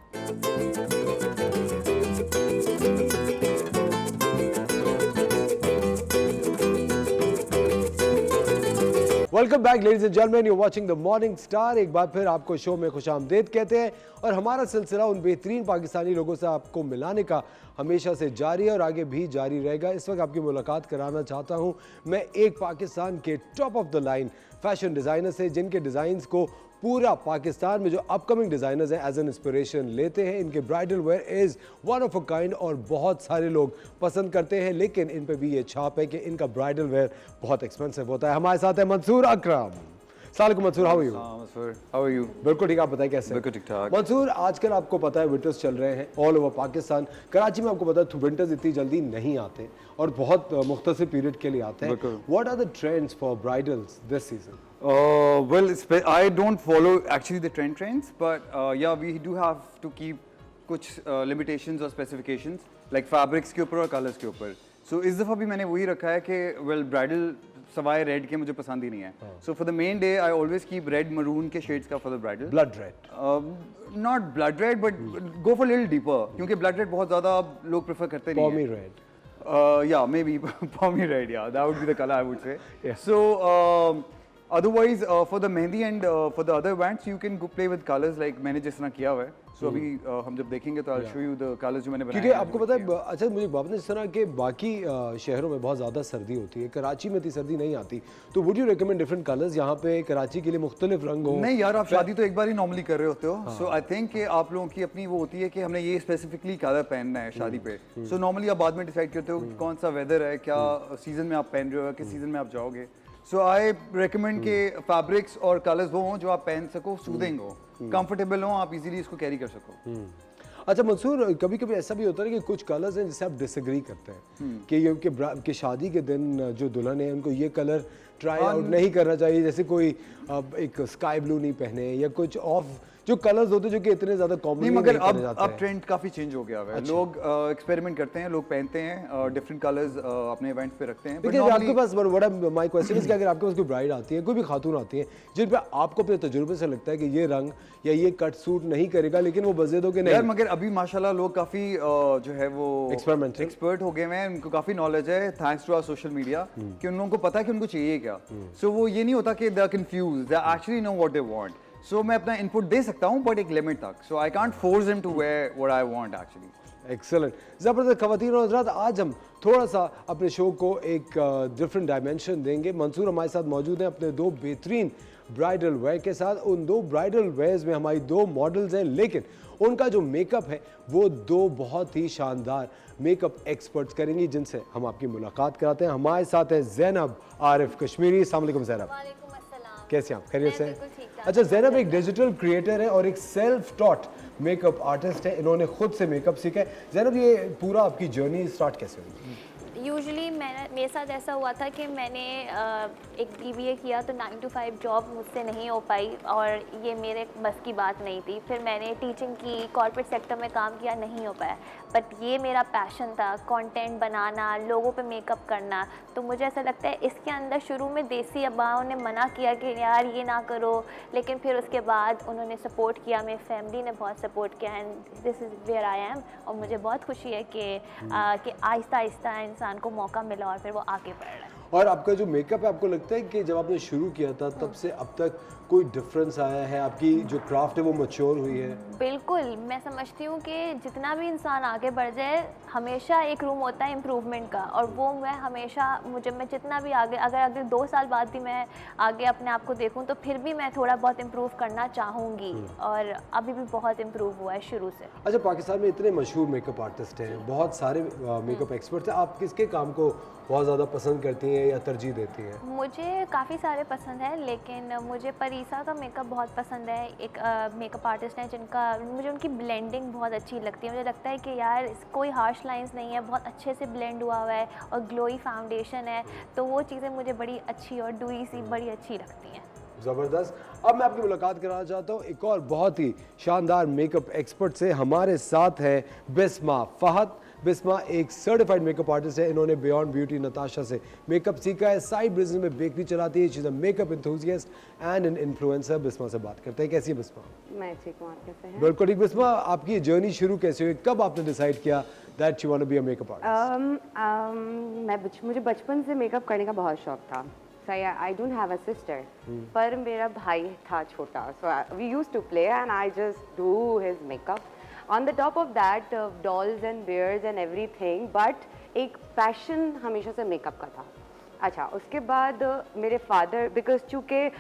Welcome back ladies and gentleman, you watching the morning star. एक बार फिर आपको शो में खुशामदीद कहते हैं और हमारा सिलसिला उन बेहतरीन पाकिस्तानी लोगों से आपको मिलाने का हमेशा से जारी है और आगे भी जारी रहेगा। इस वक्त आपकी मुलाकात कराना चाहता हूं मैं एक पाकिस्तान के top of the line fashion designer से, जिनके डिज़ाइंस को पूरा पाकिस्तान में जो अपकमिंग डिज़ाइनर्स हैं एज एन इंस्पिरेशन लेते हैं। इनके bridal where is one of a kind और बहुत सारे लोग पसंद करते हैं, लेकिन इन पे भी ये छाप है कि इनका ब्राइडल वेयर बहुत एक्सपेंसिव होता है। हमारे साथ है मंसूर अकरम। अस्सलाम Mansoor, how are you? How are you? बिल्कुल ठीक, आप बताइए कैसे? बिल्कुल ठीक ठाक। मंसूर, आजकल आपको पता है विंटर्स चल रहे हैं ऑल ओवर पाकिस्तान। कराची में आपको पता है विंटर्स इतनी जल्दी नहीं आते और बहुत मुख्तसर पीरियड के लिए आते हैं। What are the trends for bridals this season? Well, I don't follow actually the trends, but yeah, we do have to keep कुछ limitations और specifications like fabrics के ऊपर और colors के ऊपर। So इस दफ़ा भी मैंने वही रखा है कि well bridal सवाए रेड के मुझे पसंद ही नहीं है। So for the main day I always keep red maroon के shades का for the bridal। Blood red? Not blood red, but go for a little deeper क्योंकि blood red बहुत ज़्यादा लोग prefer करते नहीं हैं। Pommy red? Yeah, maybe pommy red, yeah, that would be the color I would say। Yeah. So otherwise for the mehndi and for the other bands you can go play with colors like मैंने जिस तरह किया हुआ है। So अभी हम जब देखेंगे तो I'll show you the colors जो मैंने बनाए हैं। क्योंकि आपको पता है, अच्छा मुझे बात जिस तरह के बाकी शहरों में बहुत ज़्यादा सर्दी होती है, कराची में इतनी सर्दी नहीं आती, तो would you recommend different colours यहाँ पे कराची के लिए मुख्तलिफ रंग हो? नहीं यार, आप शादी तो एक बार ही नॉर्मली कर रहे होते हो। सो आई थिंक कि आप लोगों की अपनी वो होती है कि हमने ये स्पेसिफिकली कलर पहनना है शादी पे। सो नॉर्मली आप बाद में डिसाइड करते हो कौन सा वेदर है, क्या सीजन में आप पहन रहे हो, किस सीजन में आप जाओगे। सो आई रिकमेंड के फैब्रिक्स और कलर्स वो हों जो आप पहन सको, सूदिंग हो, कंफर्टेबल हो, आप इजीली इसको कैरी कर सको। अच्छा मंसूर, कभी कभी ऐसा भी होता है कि कुछ कलर्स हैं जिससे आप डिसएग्री करते हैं कि ये कि शादी के दिन जो दुल्हन है उनको ये कलर ट्राई आउट नहीं करना चाहिए, जैसे कोई एक स्काई ब्लू नहीं पहने या कुछ ऑफ जो कलर्स होते हैं जो कि इतने ज्यादा कॉमन नहीं, मगर अब ट्रेंड काफी चेंज हो गया है। अच्छा। लोग एक्सपेरिमेंट करते हैं, लोग पहनते हैं डिफरेंट कलर्स अपने इवेंट्स पे रखते हैं। लेकिन आपके पास माय क्वेश्चन इज कि अगर आपके पास कोई ब्राइड आती है, कोई भी खातून आती है जिन पे आपको अपने तजुर्बे से लगता है कि ये रंग या ये कट सूट नहीं करेगा, लेकिन वो बजे दो कि नहीं यार, मगर अभी माशाल्लाह लोग काफी जो है वो एक्सपर्ट हो गए हैं, उनको काफी नॉलेज है thanks to our social media कि उन लोगों को पता है कि उनको चाहिए क्या। सो वो ये नहीं होता कि they are confused, they actually know what they want. So मैं अपना इनपुट दे सकता हूँ बट एक लिमिट तक। So I can't force them to wear what I want actually. Excellent, ज़बरदस्त। ख़वातीन और हज़रात, आज हम थोड़ा सा अपने शो को एक डिफरेंट डायमेंशन देंगे। मंसूर हमारे साथ मौजूद हैं अपने 2 बेहतरीन ब्राइडल वेयर के साथ। उन 2 ब्राइडल वेयर्स में हमारी 2 मॉडल्स हैं, लेकिन उनका जो मेकअप है वो 2 बहुत ही शानदार मेकअप एक्सपर्ट्स करेंगी, जिनसे हम आपकी मुलाकात कराते हैं। हमारे साथ है ज़ैनब आरिफ कश्मीरी। अस्सलाम वालेकुम ज़ैनब, कैसे आप? खैरियत से? अच्छा ज़ैनब एक डिजिटल क्रिएटर है और एक सेल्फ टॉट मेकअप आर्टिस्ट है, इन्होंने खुद से मेकअप सीखा है। ज़ैनब, ये पूरा आपकी जर्नी स्टार्ट कैसे हुई? यूजुअली मेरे साथ ऐसा हुआ था कि मैंने एक BBA किया तो 9 to 5 जॉब मुझसे नहीं हो पाई और ये मेरे बस की बात नहीं थी। फिर मैंने टीचिंग की, कॉर्पोरेट सेक्टर में काम किया, नहीं हो पाया। बट ये मेरा पैशन था, कंटेंट बनाना, लोगों पे मेकअप करना। तो मुझे ऐसा लगता है इसके अंदर शुरू में देसी अब्बाओं ने मना किया कि यार ये ना करो, लेकिन फिर उसके बाद उन्होंने सपोर्ट किया, मेरी फैमिली ने बहुत सपोर्ट किया and this is where I am. और मुझे बहुत खुशी है कि आहिस्ता आहिस्ता इंसान को मौका मिला और फिर वो आगे बढ़ रहा है। और आपका जो मेकअप है, आपको लगता है कि जब आपने शुरू किया था तब से अब तक कोई डिफरेंस आया है? आपकी जो क्राफ्ट है वो मैच्योर हुई है? बिल्कुल, मैं समझती हूँ कि जितना भी इंसान आगे बढ़ जाए, हमेशा एक रूम होता है इम्प्रूवमेंट का। और वो मैं हमेशा, मैं जितना भी आगे, अगर 2 साल बाद भी मैं आगे अपने आप को देखूँ तो फिर भी मैं थोड़ा बहुत इम्प्रूव करना चाहूँगी। और अभी भी बहुत इम्प्रूव हुआ है शुरू से। अच्छा, पाकिस्तान में इतने मशहूर मेकअप आर्टिस्ट हैं, बहुत सारे मेकअप एक्सपर्ट्स हैं, आप किसके काम को बहुत ज़्यादा पसंद करती हैं या तरजीह देती हैं? मुझे काफ़ी सारे पसंद हैं, लेकिन मुझे परीसा का मेकअप बहुत पसंद है। एक मेकअप आर्टिस्ट है जिनका मुझे उनकी ब्लेंडिंग बहुत अच्छी लगती है। मुझे लगता है कि यार कोई हार्श लाइंस नहीं है, बहुत अच्छे से ब्लेंड हुआ हुआ है और ग्लोई फाउंडेशन है। तो वो चीज़ें मुझे बड़ी अच्छी और डुई सी बड़ी अच्छी लगती हैं। ज़बरदस्त। अब मैं आपकी मुलाकात कराना चाहता हूँ एक और बहुत ही शानदार मेकअप एक्सपर्ट से। हमारे साथ है बिस्मा फहद। बिस्मा एक सर्टिफाइड मेकअप आर्टिस्ट है। इन्होंने बियॉन्ड ब्यूटी नताशा से मेकअप सीखा है, साइड बिजनेस में बेकरी चलाती है। She is a makeup enthusiast and an influencer. Bisma से बात करते हैं। कैसी है बिस्मा? मैं ठीक हूँ, आप कैसे हैं? बिल्कुल ठीक। बिस्मा, आपकी जर्नी शुरू कैसे हुई? कब आपने डिसाइड किया that you want to be a makeup artist? मुझे बचपन से मेकअप करने का बहुत शौक था। I don't have a sister, पर मेरा भाई था छोटा, so we used to play and I just do his makeup. On the top of that dolls and bears and everything, but एक पैशन हमेशा से मेकअप का था। अच्छा, उसके बाद मेरे फादर, बिकॉज चूँकि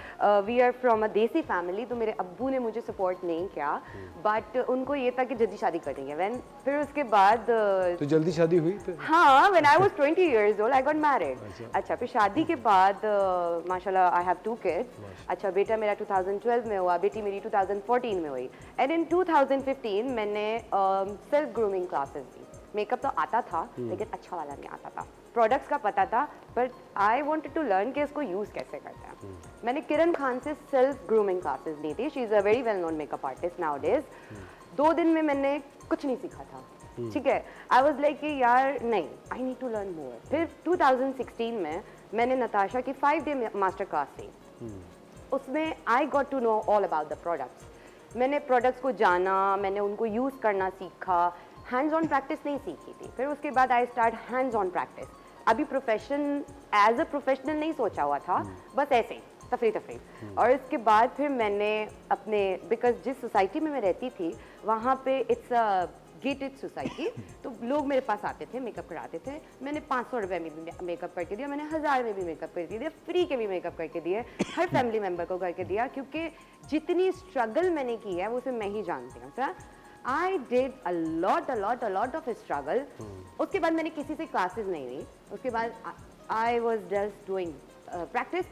वी आर फ्रॉम अ देसी फैमिली, तो मेरे अब्बू ने मुझे सपोर्ट नहीं किया, बट उनको ये था कि जल्दी शादी कर देंगे। फिर उसके बाद तो जल्दी शादी हुई फिर? हाँ, when I was 20 years old I got married। अच्छा, फिर शादी के बाद माशाल्लाह आई हैव 2 kids। अच्छा, बेटा मेरा 2012 में हुआ, बेटी मेरी 2014 में हुई। एंड इन 2015 मैंने सेल्फ ग्रूमिंग क्लासेस दी। मेकअप तो आता था, लेकिन अच्छा वाला नहीं आता था। प्रोडक्ट्स का पता था, but I wanted to learn कि इसको यूज़ कैसे करते हैं। मैंने किरण खान से सेल्फ ग्रूमिंग क्लासेस ली थी। She is a very well known makeup artist now days. 2 दिन में मैंने कुछ नहीं सीखा था, ठीक है। आई वाज लाइक कि यार नहीं, I need to learn more. फिर 2016 में मैंने नताशा की 5 day मास्टर क्लास ली। उसमें I got to know all about the products. मैंने प्रोडक्ट्स को जाना, मैंने उनको यूज़ करना सीखा। हैंड्स ऑन प्रैक्टिस नहीं सीखी थी। फिर उसके बाद I start hands on practice. अभी प्रोफेशन एज अ प्रोफेशनल नहीं सोचा हुआ था, बस ऐसे ही तफरी। और इसके बाद फिर मैंने अपने, बिकॉज जिस सोसाइटी में मैं रहती थी वहाँ पे इट्स अ गेटेड सोसाइटी, तो लोग मेरे पास आते थे, मेकअप कराते थे। मैंने 500 रुपये में भी मेकअप करके दिया, मैंने 1000 में भी मेकअप करके दिया, फ्री के भी मेकअप करके दिए, हर फैमिली मेम्बर को करके दिया, क्योंकि जितनी स्ट्रगल मैंने की है वो सिर्फ मैं ही जानती हूँ। Sir, I did a lot of struggle. उसके बाद मैंने किसी से क्लासेस नहीं ली। उसके बाद I was just doing practice.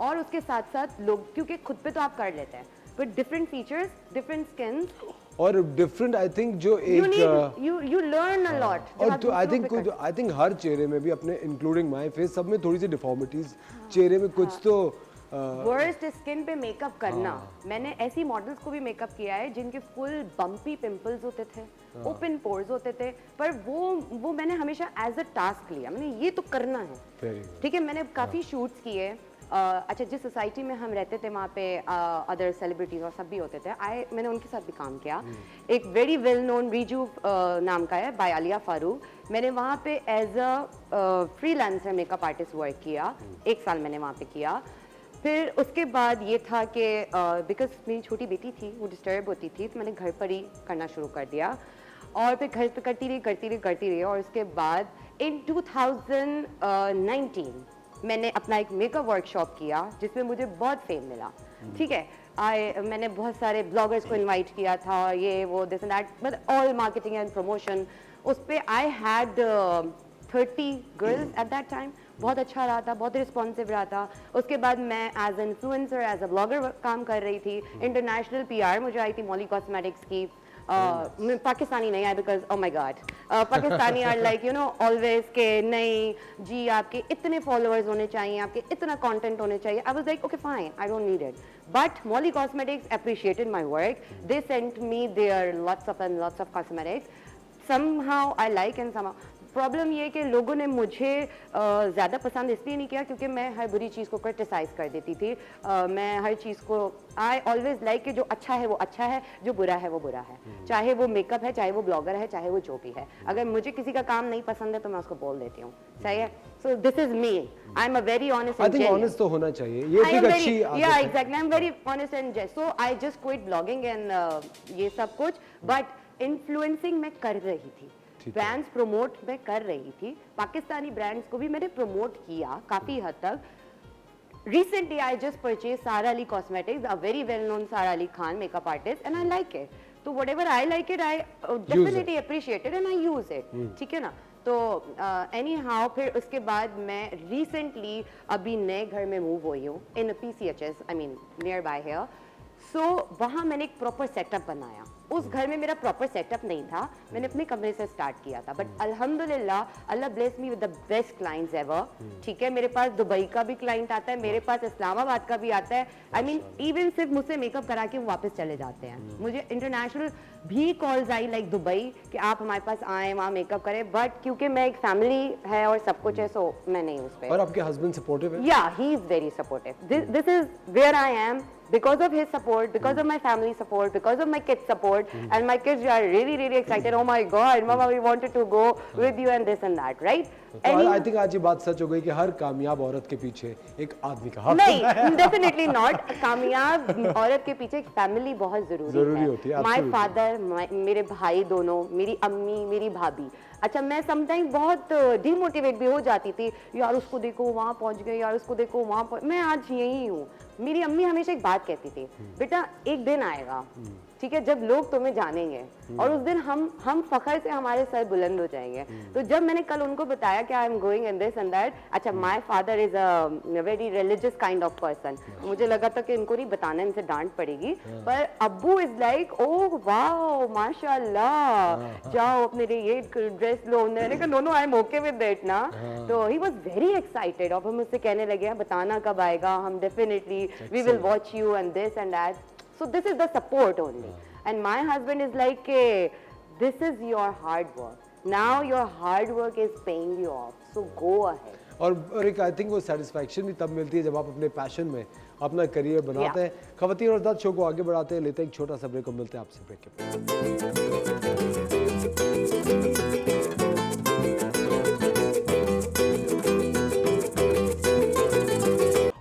और उसके साथ साथ लोग, क्योंकि खुद पे तो आप कर लेते हैं, but different features, different skin और डिफरेंट, आई थिंक जो एक you learn a lot। और तो आई थिंक हर चेहरे में भी अपने, इंक्लूडिंग माय फेस, सब में थोड़ी सी डिफॉर्मिटीज चेहरे में कुछ तो वर्स्ट स्किन पे मेकअप करना। मैंने ऐसी मॉडल्स को भी मेकअप किया है जिनके फुल बम्पी पिंपल्स होते थे, ओपन पोर्स होते थे, पर वो मैंने हमेशा एज अ टास्क लिया, मैंने ये तो करना है, ठीक है। मैंने काफ़ी शूट्स किए। अच्छा, जिस सोसाइटी में हम रहते थे वहाँ पे अदर सेलिब्रिटीज और सब भी होते थे। मैंने उनके साथ भी काम किया। एक वेरी वेल नोन रिजू नाम का है, बाय आलिया फारूक। मैंने वहाँ पे as a freelancer makeup artist work किया। 1 साल मैंने वहाँ पे किया। फिर उसके बाद ये था कि बिकॉज मेरी छोटी बेटी थी, वो डिस्टर्ब होती थी, तो मैंने घर पर ही करना शुरू कर दिया। और फिर घर पे करती रही। और उसके बाद इन 2019 मैंने अपना एक मेकअप वर्कशॉप किया, जिसमें मुझे बहुत फेम मिला, ठीक है। मैंने बहुत सारे ब्लॉगर्स को इनवाइट किया था, ये वो this and that, but all marketing and promotion. उस पर I had 30 girls at that time. बहुत अच्छा रहा था, बहुत रिस्पॉन्सिव रहा था। उसके बाद मैं as influencer, as a blogger काम कर रही थी। इंटरनेशनल PR मुझे आई थी मॉली कॉस्मेटिक्स की। पाकिस्तानी नहीं आए because oh my god Pakistani are like you know always के नहीं जी आपके इतने फॉलोअर्स होने चाहिए, आपके इतना कंटेंट होने चाहिए. I was like okay fine, I don't need it. But Molly Cosmetics appreciated my work. They sent me their lots of cosmetics. Somehow I like and somehow problem ये है कि लोगों ने मुझे ज़्यादा पसंद इसलिए नहीं किया क्योंकि मैं हर बुरी चीज़ को क्रिटिसाइज़ कर देती थी. मैं हर चीज़ को आई ऑलवेज लाइक कि जो अच्छा है वो अच्छा है, जो बुरा है वो बुरा है. चाहे वो मेकअप है, चाहे वो ब्लॉगर है, चाहे वो जो भी है. अगर मुझे किसी का काम नहीं पसंद है तो मैं उसको बोल देती हूँ. सही है. So this is me. I am a very honest I think honest तो होना चाहिए, ये एक अच्छी आदत या है. Exactly. I am very honest and just. So I just quit blogging and ये सब कुछ. बट इन्फ्लुएंसिंग मैं कर रही थी, ब्रांड्स प्रमोट मैं कर रही थी. पाकिस्तानी ब्रांड्स को भी मैंने प्रमोट किया काफी हद तक. Recently, I just purchased Sara Ali Cosmetics, a very well-known Sara Ali Khan makeup artist, and I like it. So whatever I like it, I definitely appreciate it and I use it. ठीक है ना. तो anyhow फिर उसके बाद मैं recently अभी नए घर में मूव हुई हूँ in a PCHS, I mean nearby here. So वहाँ मैंने एक प्रॉपर सेटअप बनाया. उस घर में मेरा प्रॉपर सेटअप नहीं था, मैंने अपने कमरे से स्टार्ट किया था. बट अल्हम्दुलिल्लाह अल्लाह bless me with the best clients ever. ठीक है, मेरे पास दुबई का भी क्लाइंट आता है, मेरे पास इस्लामाबाद का भी आता है. आई मीन इवन सिर्फ मुझसे मेकअप करा के वो वापस चले जाते हैं. मुझे इंटरनेशनल भी कॉल्स आई लाइक दुबई कि आप हमारे पास आए, वहाँ मेकअप करें. बट क्योंकि मैं एक फैमिली है और सब कुछ है, सो मैं नहीं उस पर. और आपके हस्बैंड सपोर्टिव है? या he is very supportive. This is where I am because of his support, because of my family support, because of my kids support, and my kids are really excited. Oh my God, Mama, we wanted to go with you and this and that, right? तो I think आज ये बात सच हो गई कि हर कामयाब औरत के पीछे एक आदमी का हाथ नहीं, होता है. Definitely not. कामयाब औरत के पीछे एक फैमिली बहुत जरूरी होती है. माय फादर, मेरे भाई दोनों, मेरी अम्मी, मेरी भाभी. अच्छा, मैं समटाइम बहुत डिमोटिवेट भी हो जाती थी. यार उसको देखो वहाँ पहुँच गए, यार उसको देखो वहाँ पहुँच. मैं आज यही हूँ. मेरी अम्मी हमेशा एक बात कहती थी, बेटा एक दिन आएगा, ठीक है, जब लोग तुम्हें जानेंगे और उस दिन हम फखर से हमारे सर बुलंद हो जाएंगे. तो जब मैंने कल उनको बताया कि I am going in this and that. अच्छा, my father is a very religious kind of person. मुझे लगा था कि इनको नहीं बताना, इनसे डांट पड़ेगी. पर अब्बू इज लाइक ओह वाओ माशाल्लाह, जाओ अपने लिए ये ड्रेस लो. मैंने कहा no no I am okay with it ना. तो ही वाज वेरी एक्साइटेड. और मुझसे कहने लगे बताना कब आएगा, हम definitely we will watch you and this and that. So this is the support only. And my husband is like, this is your hard work. Now your hard work is paying you off. So go ahead. और एक I think वो satisfaction भी तब मिलती है जब आप अपने पैशन में अपना करियर बनाते हैं. खवातीन और मर्द शो को आगे बढ़ाते हैं, लेते हैं एक छोटा सा ब्रेक. को मिलते हैं आपसे ब्रेक के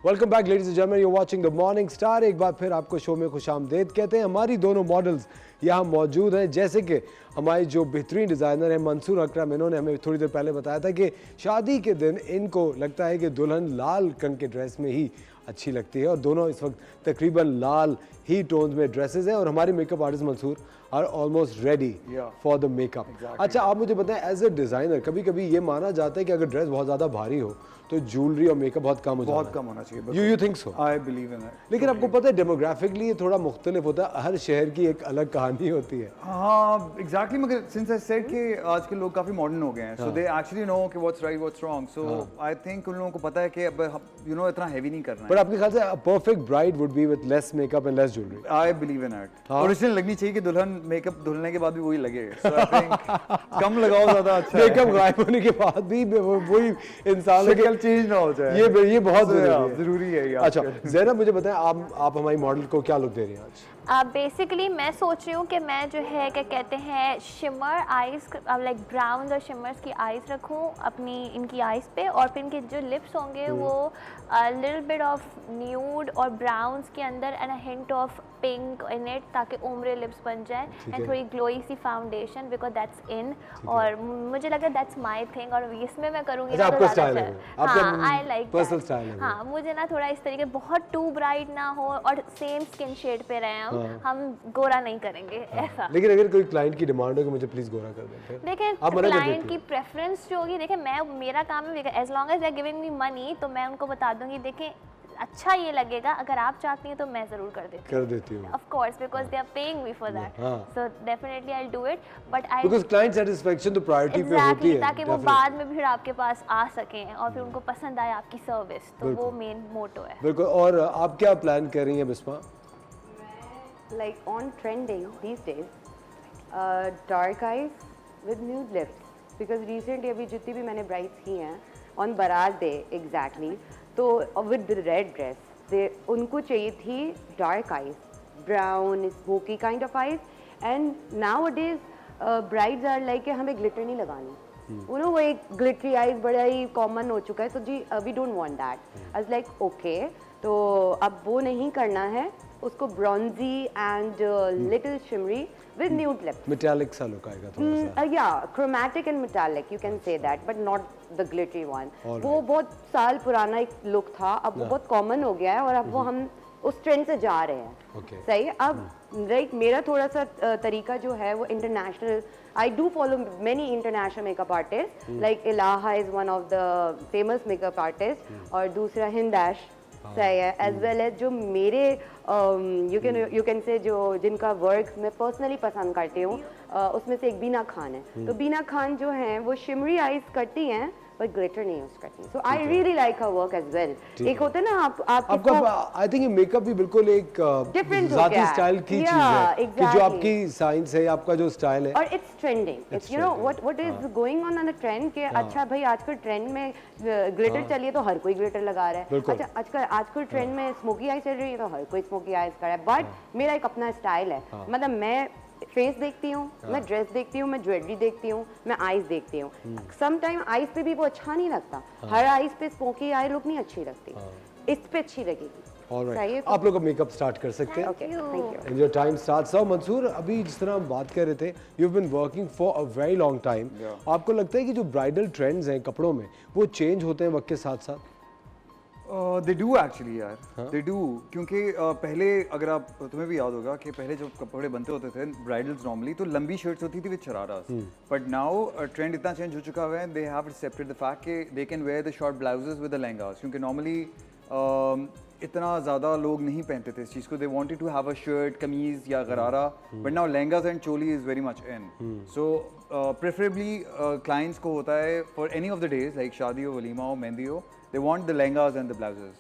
welcome back ladies and gentleman, you are watching the morning star. एक बार फिर आपको शो में खुशामदीद कहते हैं. हमारी दोनों मॉडल्स यहाँ मौजूद हैं. जैसे कि हमारी जो बेहतरीन डिज़ाइनर हैं मंसूर अकरम, इन्होंने हमें थोड़ी देर पहले बताया था कि शादी के दिन इनको लगता है कि दुल्हन लाल रंग के ड्रेस में ही अच्छी लगती है. और दोनों इस वक्त तकरीबन लाल ही टोन्स में ड्रेसेस हैं. और हमारी makeup artist Mansoor are almost ready for the makeup. अच्छा, आप मुझे बताएं एज ए डिज़ाइनर कभी कभी ये माना जाता है कि अगर ड्रेस बहुत ज़्यादा भारी हो तो ज्वेलरी और मेकअप बहुत कम हो जाता है. बहुत कम होना चाहिए. You think so? I believe in that. लेकिन आपको पता है डेमोग्राफिकली ये थोड़ा मुख्तलिफ होता है. हर शहर की एक अलग कहानी होती है. हाँ एग्जैक्टली. मगर सिंस आई सेड कि आज के लोग काफी मॉडर्न हो गए हैं, सो दे एक्चुअली नो कि what's right what's wrong. So I think उन लोगों को पता है कि अब यू नो इतना हैवी नहीं करना है. पर आपके ख्याल से perfect bride would be with less makeup and less jewellery? I believe in it. Original लगनी चाहिए कि दुल्हन मेकअप धुलने के बाद भी वही लगे. सो आई थिंक कम लगाओ ज्यादा अच्छा है. मेकअप गायब होने के बाद भी वही इंसान शक्ल चेंज ना हो जाए. ये बहुत जरूरी है. अच्छा ज़ैनब, मुझे बताएं आप हमारी मॉडल को क्या लुक दे रही हैं आज? बेसिकली मैं सोच रही हूँ कि मैं जो है क्या कहते हैं शिमर आइज लाइक ब्राउन और शिमर्स की आइज रखूँ अपनी इनकी आइज पे. और फिर इनके जो लिप्स होंगे वो लिटिल बिट ऑफ न्यूड और ब्राउन्स के अंदर and a hint of pink in it, ताकि ओमरे लिप्स बन जाए. एंड थोड़ी ग्लोई सी फाउंडेशन बिकॉज दैट्स इन. और मुझे लगा दैट्स माय थिंग. और इसमें मैं करूँगी ना तो ज़्यादा. हाँ आई लाइक दैट. हाँ मुझे ना थोड़ा इस तरीके बहुत टू ब्राइट ना हो और सेम स्किन शेड पे रहे हम गोरा नहीं करेंगे ऐसा. लेकिन अगर कोई क्लाइंट की डिमांड हो कि मुझे प्लीज गोरा कर दें, देखिए क्लाइंट की प्रेफरेंस जो होगी, देखिए मैं मेरा काम है as long as they are giving me money तो मैं उनको बता दूंगी देखें अच्छा ये लगेगा, अगर आप चाहती हैं तो मैं ज़रूर कर देती कर देती हूँ of course, because they are paying me for that, so definitely I will do it, but I because client satisfaction तो प्रायोरिटी पे होती है ताकि वो बाद में फिर आपके पास आ सकें और फिर उनको पसंद आए आपकी सर्विस, तो वो मेन मोटो है। बिल्कुल। और आप क्या प्लान कर रही हैं Bisma? Like on trending these days, dark eyes with nude lips. Because recently अभी जितनी भी मैंने brides की हैं on Barat day exactly, तो with the red dress, उनको चाहिए थी dark eyes, brown, smoky kind of eyes, and nowadays brides are like कि हमें glitter नहीं लगानी, you know वो एक glittery eyes बड़ा ही common हो चुका है, तो जी we don't want that. I was like okay, तो अब वो नहीं करना है, उसको bronzy and little shimmery with nude lips. Metallic सा लुक आएगा थोड़ा सा। Yeah, chromatic and metallic, you can say that, but not the glittery one. All वो बहुत साल पुराना एक लुक था, अब वो बहुत कॉमन हो गया है और अब वो हम उस ट्रेंड से जा रहे हैं। Okay. सही है। अब लाइक मेरा थोड़ा सा तरीका जो है वो international, I do follow many international makeup artist, like इलाहा is one of the famous makeup artist, और दूसरा हिंदाश सही है, एज वेल एज जो मेरे यू कैन से जो जिनका वर्क मैं पर्सनली पसंद करती हूँ, उसमें से एक बीना खान है। तो बीना खान जो हैं वो शिमरी आइज करती हैं पर ग्लिटर नहीं यूज करती, so I really like her work as well. एक होता है ना आपका आई थिंक ये मेकअप भी बिल्कुल एक Different हो जाती गया है। स्टाइल की चीज Yeah, है कि जो exactly. आपकी साइंस है, आपका जो स्टाइल है, और it's trending, it's you know what is going on the trend के अच्छा भाई आजकल ट्रेंड में ग्लिटर चलिए तो हर कोई ग्लिटर लगा रहा है, बिल्कुल। अच्छा आजकल ट्रेंड में स्मोकी आई चल रही है तो हर कोई स्मोकी आईज कर रहा है, बट मेरा एक अपना स्टाइल है, मतलब मैं फेस देखती हूँ, मैं ड्रेस देखती हूँ, मैं ज्वेलरी देखती हूँ, मैं आईज देखती हूँ। सम टाइम आईज पे भी वो अच्छा नहीं लगता, हर आईज पे स्मोकी आई लुक नहीं अच्छी लगती, इस पे अच्छी लगेगी। ऑलराइट, सही है। आप लोग अब मेकअप स्टार्ट कर सकते हैं। Okay, thank you. And your time starts now. Mansoor, अभी जिस तरह हम बात कर रहे थे, you have been working for a very long time, आपको लगता है कि जो ब्राइडल ट्रेंड्स हैं कपड़ों में वो चेंज होते हैं वक्त के साथ साथ? दे डू एक्चुअली यार, दे डू, क्योंकि पहले अगर आप, तुम्हें भी याद होगा कि पहले जब कपड़े बनते होते थे ब्राइडल्स नॉर्मली तो लंबी शर्ट्स होती थी with shararas, but now trend इतना चेंज हो चुका है, they have accepted the fact कि they can wear the short blouses with the lehengas, क्योंकि नॉर्मली इतना ज़्यादा लोग नहीं पहनते थे इस चीज़ को, they wanted to have a shirt, कमीज़ या गरारा, बट नाउ लहंगास एंड चोली is very much in, so preferably clients को होता है for any of the days, like शादी हो, वलीमा हो, मेहंदी हो, they want the lehengas and the blouses.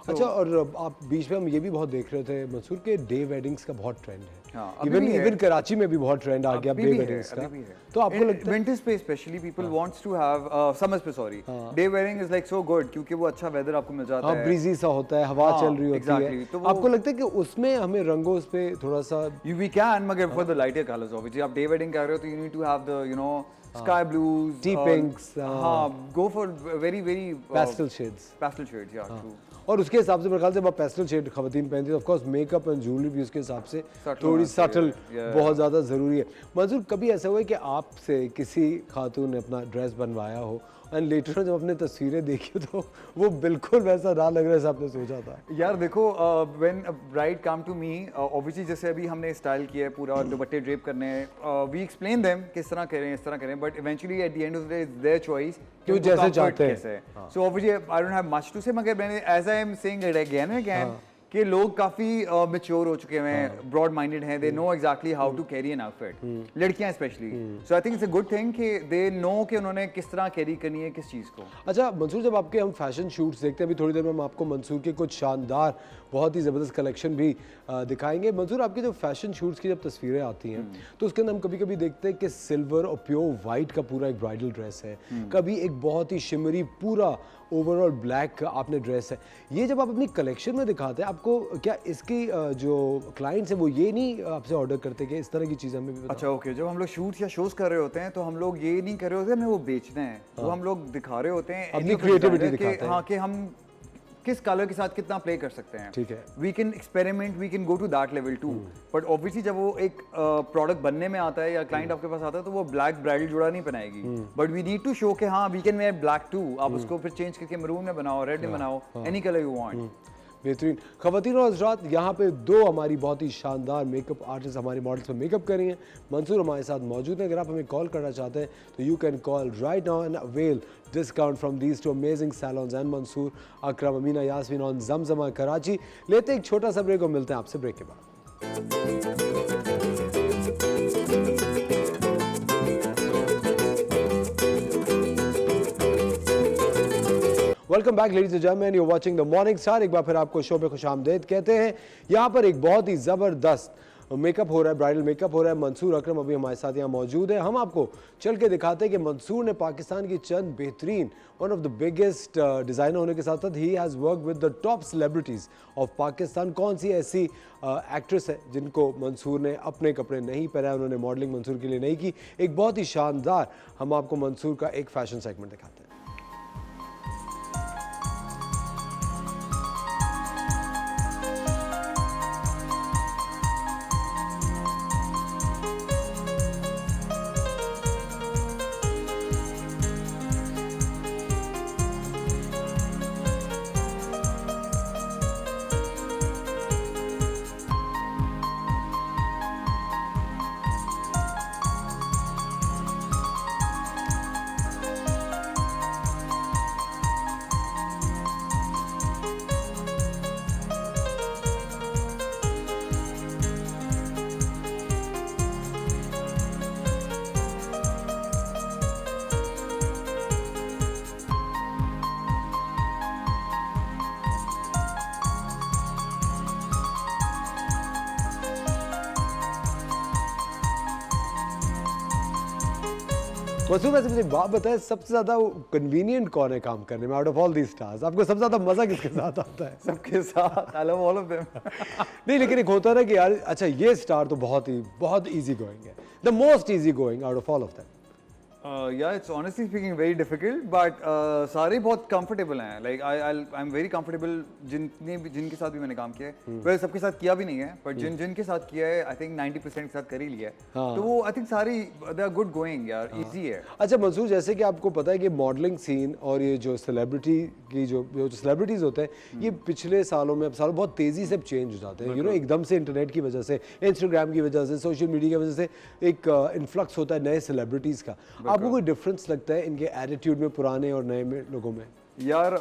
अच्छा, और आप बीच में हम ये भी बहुत देख रहे थे मंसूर के डे वेडिंग्स का बहुत ट्रेंड है, हाँ, अभी भी है। इवन कराची में भी बहुत ट्रेंड आ गया अभी डे भी है, वेडिंग्स का, अभी भी है। तो आपको लगता है विंटर्स पे specially people wants to have summers पे sorry day wearing is like so good, क्योंकि वो अच्छा वेदर आपको मिल जाता है, ब्रीजी सा होता है, हवा हाँ, चल रही होती exactly, है, तो वो- आपको लगता है कि उसमें हमें रंगों पे थोड़ा सा you we can, मगर for the lighter colors obviously, आप डे वेडिंग कर रहे हो तो you need to have the you know sky blues, Deep pinks, हाँ, go for very pastel shades, yeah, true. और उसके हिसाब से मेरे ख्याल से अब पेस्टल शेड खवातीन पहनती है, of course makeup and jewellery भी उसके हिसाब से Subtle थोड़ी होना चाहिए, सटल yeah. बहुत ज़्यादा ज़रूरी है। मंजूर, कभी ऐसा हुआ है कि आपसे किसी खातून ने अपना ड्रेस बनवाया हो एंड लेटर जब अपने तस्वीरें देखी तो वो बिल्कुल वैसा ना लग रहा है जैसा आपने सोचा था? यार देखो, when bride come to me, obviously जैसे अभी हमने स्टाइल किया है पूरा, दुपट्टे ड्रेप करने हैं, वी एक्सप्लेन देम किस तरह करें, इस तरह करें, but eventually at the end of the day it's their choice कि वो जैसे चाहते हैं। So obviously I don't have much to say, मगर मैंने as I am saying it again and again कि लोग काफी मैच्योर हो चुके हैं, ब्रॉड माइंडेड हैं, they know exactly how to carry an outfit, लड़कियां specially, so I think it's a good thing कि दे नो कि उन्होंने किस तरह कैरी करनी है किस चीज़ को। अच्छा मंसूर, जब आपके हम फैशन शूट्स देखते हैं, अभी थोड़ी देर में हम आपको मंसूर के कुछ शानदार बहुत ही ज़बरदस्त कलेक्शन भी दिखाएंगे। मंसूर, आपके जो फैशन शूट्स की जब तस्वीरें आती हैं तो उसके अंदर हम कभी कभी देखते हैं कि सिल्वर और प्योर वाइट का पूरा एक ब्राइडल ड्रेस है, कभी एक बहुत ही शिमरी पूरा ओवरऑल ब्लैक आपने ड्रेस है। ये जब आप अपनी कलेक्शन में दिखाते हैं, आपको क्या इसकी जो क्लाइंट्स हैं वो ये नहीं आपसे ऑर्डर करते कि इस तरह की चीज़ें हमें भी बताओ? अच्छा ओके, जब हम लोग शूट्स या शोज कर रहे होते हैं तो हम लोग ये नहीं कर रहे होते हमें वो बेचना है, वो हम लोग दिखा रहे होते हैं अपनी creativity दिखाते हैं। हाँ, कि हम किस कलर के साथ कितना प्ले कर सकते हैं, ठीक है। We can experiment, we can go to that level too, but obviously जब वो एक प्रोडक्ट बनने में आता है या क्लाइंट आपके पास आता है तो वो ब्लैक ब्राइडल जोड़ा नहीं बनाएगी, but we need to show कि हाँ we can wear black too, आप उसको फिर चेंज करके मरून में बनाओ, रेड में बनाओ, एनी कलर यू वांट। बेहतरीन। ख़वातीन और हज़रात, यहाँ पे दो हमारी बहुत ही शानदार मेकअप आर्टिस्ट हमारे मॉडल्स पे मेकअप कर रही हैं। मंसूर हमारे साथ मौजूद हैं। अगर आप हमें कॉल करना चाहते हैं तो you can call right now and avail discount from these two amazing salons and Mansoor, Akram, Amina, Yasmeen on Zamzama Karachi. लेते हैं एक छोटा सा ब्रेक और मिलते हैं आपसे ब्रेक के बाद। Welcome back ladies and gentleman, you watching the morning star. एक बार फिर आपको शो पे खुशामदीद कहते हैं। यहाँ पर एक बहुत ही ज़बरदस्त मेकअप हो रहा है, ब्राइडल मेकअप हो रहा है। मंसूर अकरम अभी हमारे साथ यहाँ मौजूद है। हम आपको चल के दिखाते हैं कि मंसूर ने पाकिस्तान की चंद बेहतरीन, one of the biggest designer होने के साथ साथ he has work with the top celebrities of Pakistan. कौन सी ऐसी एक्ट्रेस है जिनको मंसूर ने अपने कपड़े नहीं पहनाए, उन्होंने मॉडलिंग मंसूर के लिए नहीं की। एक बहुत ही शानदार हम आपको मंसूर का एक फैशन सेगमेंट दिखाते हैं। मंसूर, वैसे मुझे बात बताए, सबसे ज़्यादा कन्वीनियंट कौन है काम करने में out of all the stars? आपको सबसे ज़्यादा मज़ा किसके साथ आता है? सबके साथ, I love all of them. नहीं, लेकिन एक होता है ना कि यार अच्छा ये स्टार तो बहुत इजी गोइंग है, the most easy going out of all of them. Yeah, it's honestly speaking very difficult, but सारे बहुत comfortable हैं. Like I'm very comfortable जिनके साथ भी मैंने काम किया है. वैसे सबके साथ किया भी नहीं है, but जिनके साथ किया है, I think 90% के साथ कर ही लिया है. तो वो I think सारी they are good going यार, easy है. अच्छा मंसूर, जैसे कि आपको पता है कि मॉडलिंग सीन और ये जो सेलिब्रिटी की जो सेलिब्रिटीज़ होते हैं, ये पिछले सालों में अब बहुत तेज़ी से चेंज हो जाते हैं। यू नो, एकदम से इंटरनेट की वजह से, इंस्टाग्राम की वजह से, सोशल मीडिया की वजह से एक इन्फ्लक्स होता है नए सेलिब्रिटीज़ का। आपको कोई डिफरेंस लगता है इनके एटीट्यूड में, पुराने और नए में लोगों में? यार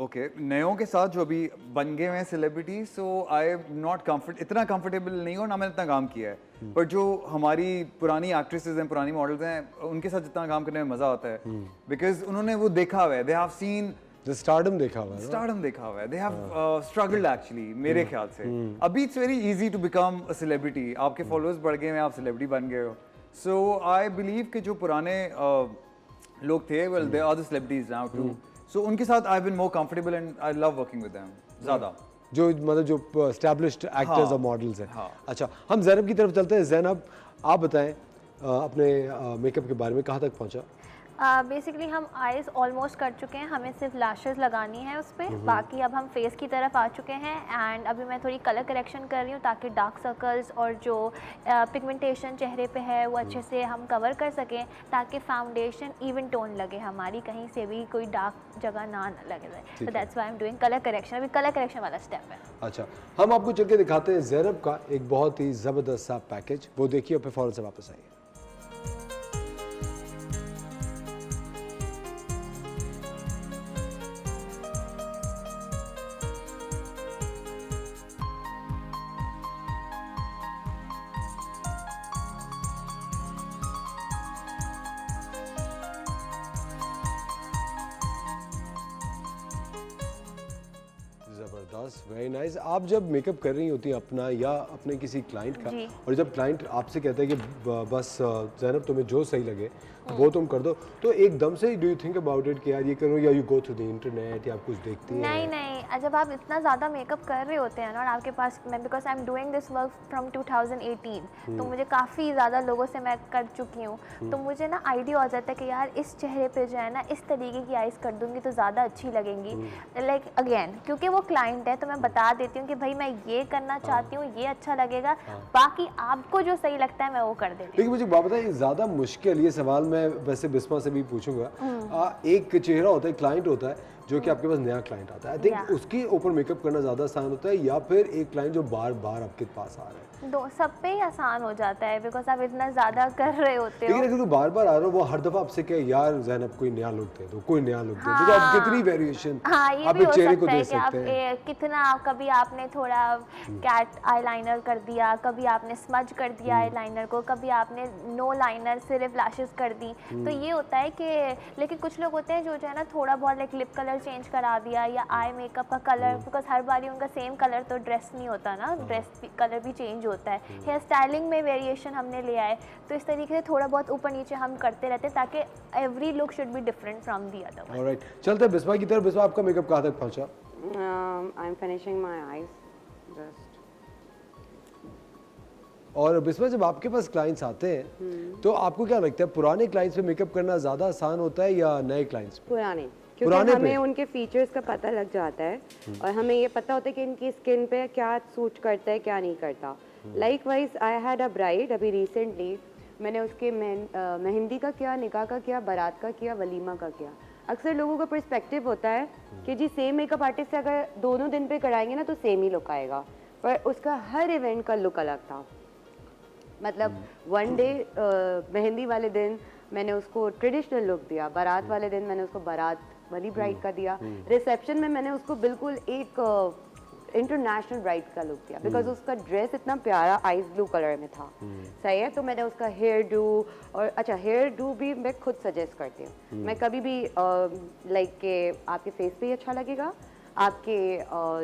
ओके, नयों के साथ जो अभी बन गए हैं celebrity, so I am not इतना कंफर्टेबल नहीं हो, ना मैंने इतना काम किया है। पर जो हमारी पुरानी एक्ट्रेसेस हैं, पुरानी मॉडल्स हैं, उनके साथ जितना काम करने में मजा आता है, बिकॉज उन्होंने वो देखा हुआ है, दे हैव सीन स्टारडम देखा हुआ है, स्टारडम देखा हुआ है, दे हैव स्ट्रगल्ड एक्चुअली, मेरे ख्याल से। अभी it's very easy to become a celebrity, आपके फॉलोअर्स बढ़ गए हैं, आप सेलिब्रिटी बन गए हो। सो आई बिलीव कि जो पुराने लोग थे, well they are the celebrities now too, so उनके साथ I have been more comfortable and I love working with them ज़्यादा। जो मतलब जो एस्टैब्लिश्ड एक्टर्स और मॉडल्स हैं। अच्छा, हम ज़ैनब की तरफ चलते हैं। ज़ैनब, आप बताएं अपने मेकअप के बारे में, कहाँ तक पहुँचा? बेसिकली हम आईज ऑलमोस्ट कर चुके हैं, हमें सिर्फ लैशेस लगानी है उस पर। बाकी अब हम फेस की तरफ आ चुके हैं एंड अभी मैं थोड़ी कलर करेक्शन कर रही हूँ ताकि डार्क सर्कल्स और जो पिगमेंटेशन चेहरे पे है वो अच्छे से हम कवर कर सकें, ताकि फाउंडेशन इवन टोन लगे, हमारी कहीं से भी कोई डार्क जगह ना लगे। तो that's why I am doing colour correction. अभी कलर करेक्शन वाला स्टेप है। अच्छा, हम आपको चल के दिखाते हैं ज़ैनब का एक बहुत ही ज़बरदस्त सा पैकेज, वो देखिए और फिर फ़ौरन से वापस आइए। ज़बरदस्त, वेरी नाइस। आप जब मेकअप कर रही होती हैं अपना या अपने किसी क्लाइंट का, और जब क्लाइंट आपसे कहता है कि बस ज़ैनब तुम्हें जो सही लगे वो तुम कर दो, तो एकदम से do you think about it कि यार ये करूँ, या you go through the internet, या आप कुछ देखती हैं? नहीं, जब आप इतना ज़्यादा मेकअप कर रहे होते हैं ना, और आपके पास, मैं because I am doing this work from 2018, तो मुझे काफ़ी ज़्यादा लोगों से मैं कर चुकी हूँ, तो मुझे ना आइडिया हो जाता है कि यार इस चेहरे पे जो है ना इस तरीके की आइज़ कर दूँगी तो ज़्यादा अच्छी लगेंगी। लाइक अगेन, क्योंकि वो क्लाइंट है तो मैं बता देती हूँ कि भाई मैं ये करना चाहती हूँ, ये अच्छा लगेगा, बाकी आपको जो सही लगता है मैं वो कर देती हूँ। लेकिन मुझे बात बताइए, ज़्यादा मुश्किल ये सवाल मैं वैसे बिस्मा से भी पूछूंगा। एक चेहरा होता है, क्लाइंट होता है, जो कि आपके पास नया क्लाइंट आता है, आई थिंक Yeah. उसके ऊपर मेकअप करना ज़्यादा आसान होता है या फिर एक क्लाइंट जो बार बार आपके पास आ रहा है? दो सब पे ही आसान हो जाता है, बिकॉज आप इतना ज़्यादा कर रहे होते हो। लेकिन अगर तू बार बार आ रहा हो, वो हर दफा आपसे कहे यार ज़ैनब कोई नया लुक दे दो, कोई नया लुक दे दो, तो आप कितनी वेरिएशन हाँ, ये आप भी एक हो चेहरे को सकता दे है कि आप सकते हैं। कितना कभी आपने थोड़ा कैट आईलाइनर कर दिया, कभी आपने स्मज कर दिया आईलाइनर को, कभी आपने नो लाइनर सिर्फ लैशेस कर दी। तो ये होता है कि लेकिन कुछ लोग होते हैं जो है ना थोड़ा बहुत लाइक लिप कलर चेंज करा दिया या आई मेकअप का कलर, बिकॉज हर बारी उनका सेम कलर तो ड्रेस नहीं होता ना, ड्रेस कलर भी चेंज होता है। हेयर स्टाइलिंग में वेरिएशन हमने लिया है, तो इस तरीके से थोड़ा बहुत ऊपर नीचे हम करते रहते हैं ताकि every look should be different from the other. Alright, चलते हैं बिस्मा की तरफ। बिस्मा, आपका मेकअप कहाँ तक पहुंचा? I'm finishing my eyes. Just. और बिस्मा, जब आपके पास क्लाइंट्स आते हैं तो आपको क्या लगता है, पुराने क्लाइंट्स पे मेकअप करना ज़्यादा आसान होता है या नए क्लाइंट्स पे? पुराने, क्योंकि पुराने हमें पे? उनके फीचर्स का पता लग जाता है और हमें ये पता होता है कि इनकी स्किन पे क्या सूट करता है क्या नहीं करता। Like wise I had a bride अभी रिसेंटली, मैंने उसके मेहंदी का किया, निकाह का किया, बारात का किया, वलीमा का किया। अक्सर लोगों का पर्सपेक्टिव होता है कि जी सेम मेकअप आर्टिस्ट से अगर दोनों दिन पे कराएंगे ना तो सेम ही लुक आएगा, पर उसका हर इवेंट का लुक अलग था। मतलब वन डे मेहंदी वाले दिन मैंने उसको ट्रेडिशनल लुक दिया, बारात वाले दिन मैंने उसको बारात वाली ब्राइड का दिया, रिसेप्शन में मैंने उसको बिल्कुल एक इंटरनेशनल ब्राइड का लुक दिया, बिकॉज उसका ड्रेस इतना प्यारा आइस ब्लू कलर में था। सही है, तो मैंने उसका हेयर डू और अच्छा हेयर डू भी मैं खुद सजेस्ट करती हूँ। मैं कभी भी लाइक के आपके फेस पे ही अच्छा लगेगा, आपके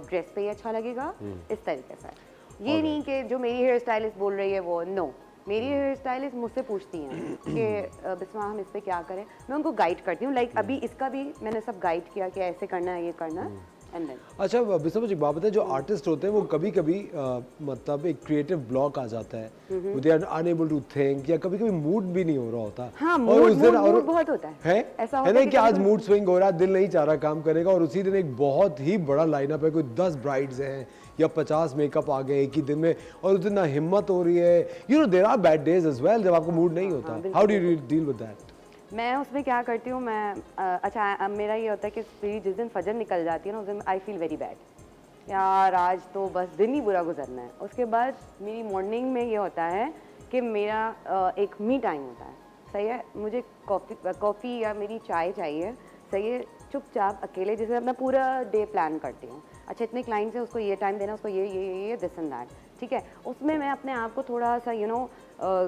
ड्रेस पे ही अच्छा लगेगा, इस तरीके से। ये नहीं कि जो मेरी हेयर स्टाइलिस्ट बोल रही है वो, नो, मेरी हेयर स्टाइलिस्ट मुझसे पूछती हैं कि बिस्मा हम इस पे क्या करें, मैं उनको गाइड करती हूँ। लाइक अभी इसका भी मैंने सब गाइड किया कि ऐसे करना है, ये करना है, एंड देन। अच्छा बिस्मा, मुझे एक बात बताएं, जो आर्टिस्ट होते हैं वो कभी कभी मतलब एक क्रिएटिव ब्लॉक आ जाता है, they are unable to think, या कभी कभी मूड भी नहीं हो रहा होता। हाँ, और उस दिन मूड बहुत होता है। ऐसा होता है ना है कि कि आज कभी-कभी- मूड स्विंग हो रहा है, दिल नहीं चाह रहा काम करेगा, और उसी दिन एक बहुत ही बड़ा लाइनअप है, कोई 10 ब्राइड्स हैं या 50 मेकअप आ गए एक ही दिन में, और उस दिन ना हिम्मत हो रही है, you know there are bad days as well जब आपको मूड नहीं होता। How do you deal with that? मैं उसमें क्या करती हूँ, मैं अच्छा अब मेरा ये होता है कि मेरी जिस दिन फजर निकल जाती है ना उस दिन आई फील वेरी बैड, यार आज तो बस दिन ही बुरा गुजरना है। उसके बाद मेरी मॉर्निंग में ये होता है कि मेरा एक मी टाइम होता है। सही है, मुझे कॉफ़ी या मेरी चाय चाहिए। सही है, चुपचाप अकेले, जैसे अपना पूरा डे प्लान करती हूँ। अच्छा इतने क्लाइंट्स हैं, उसको ये टाइम देना, उसको ये दिस एंड दैट, ठीक है। उसमें मैं अपने आप को थोड़ा सा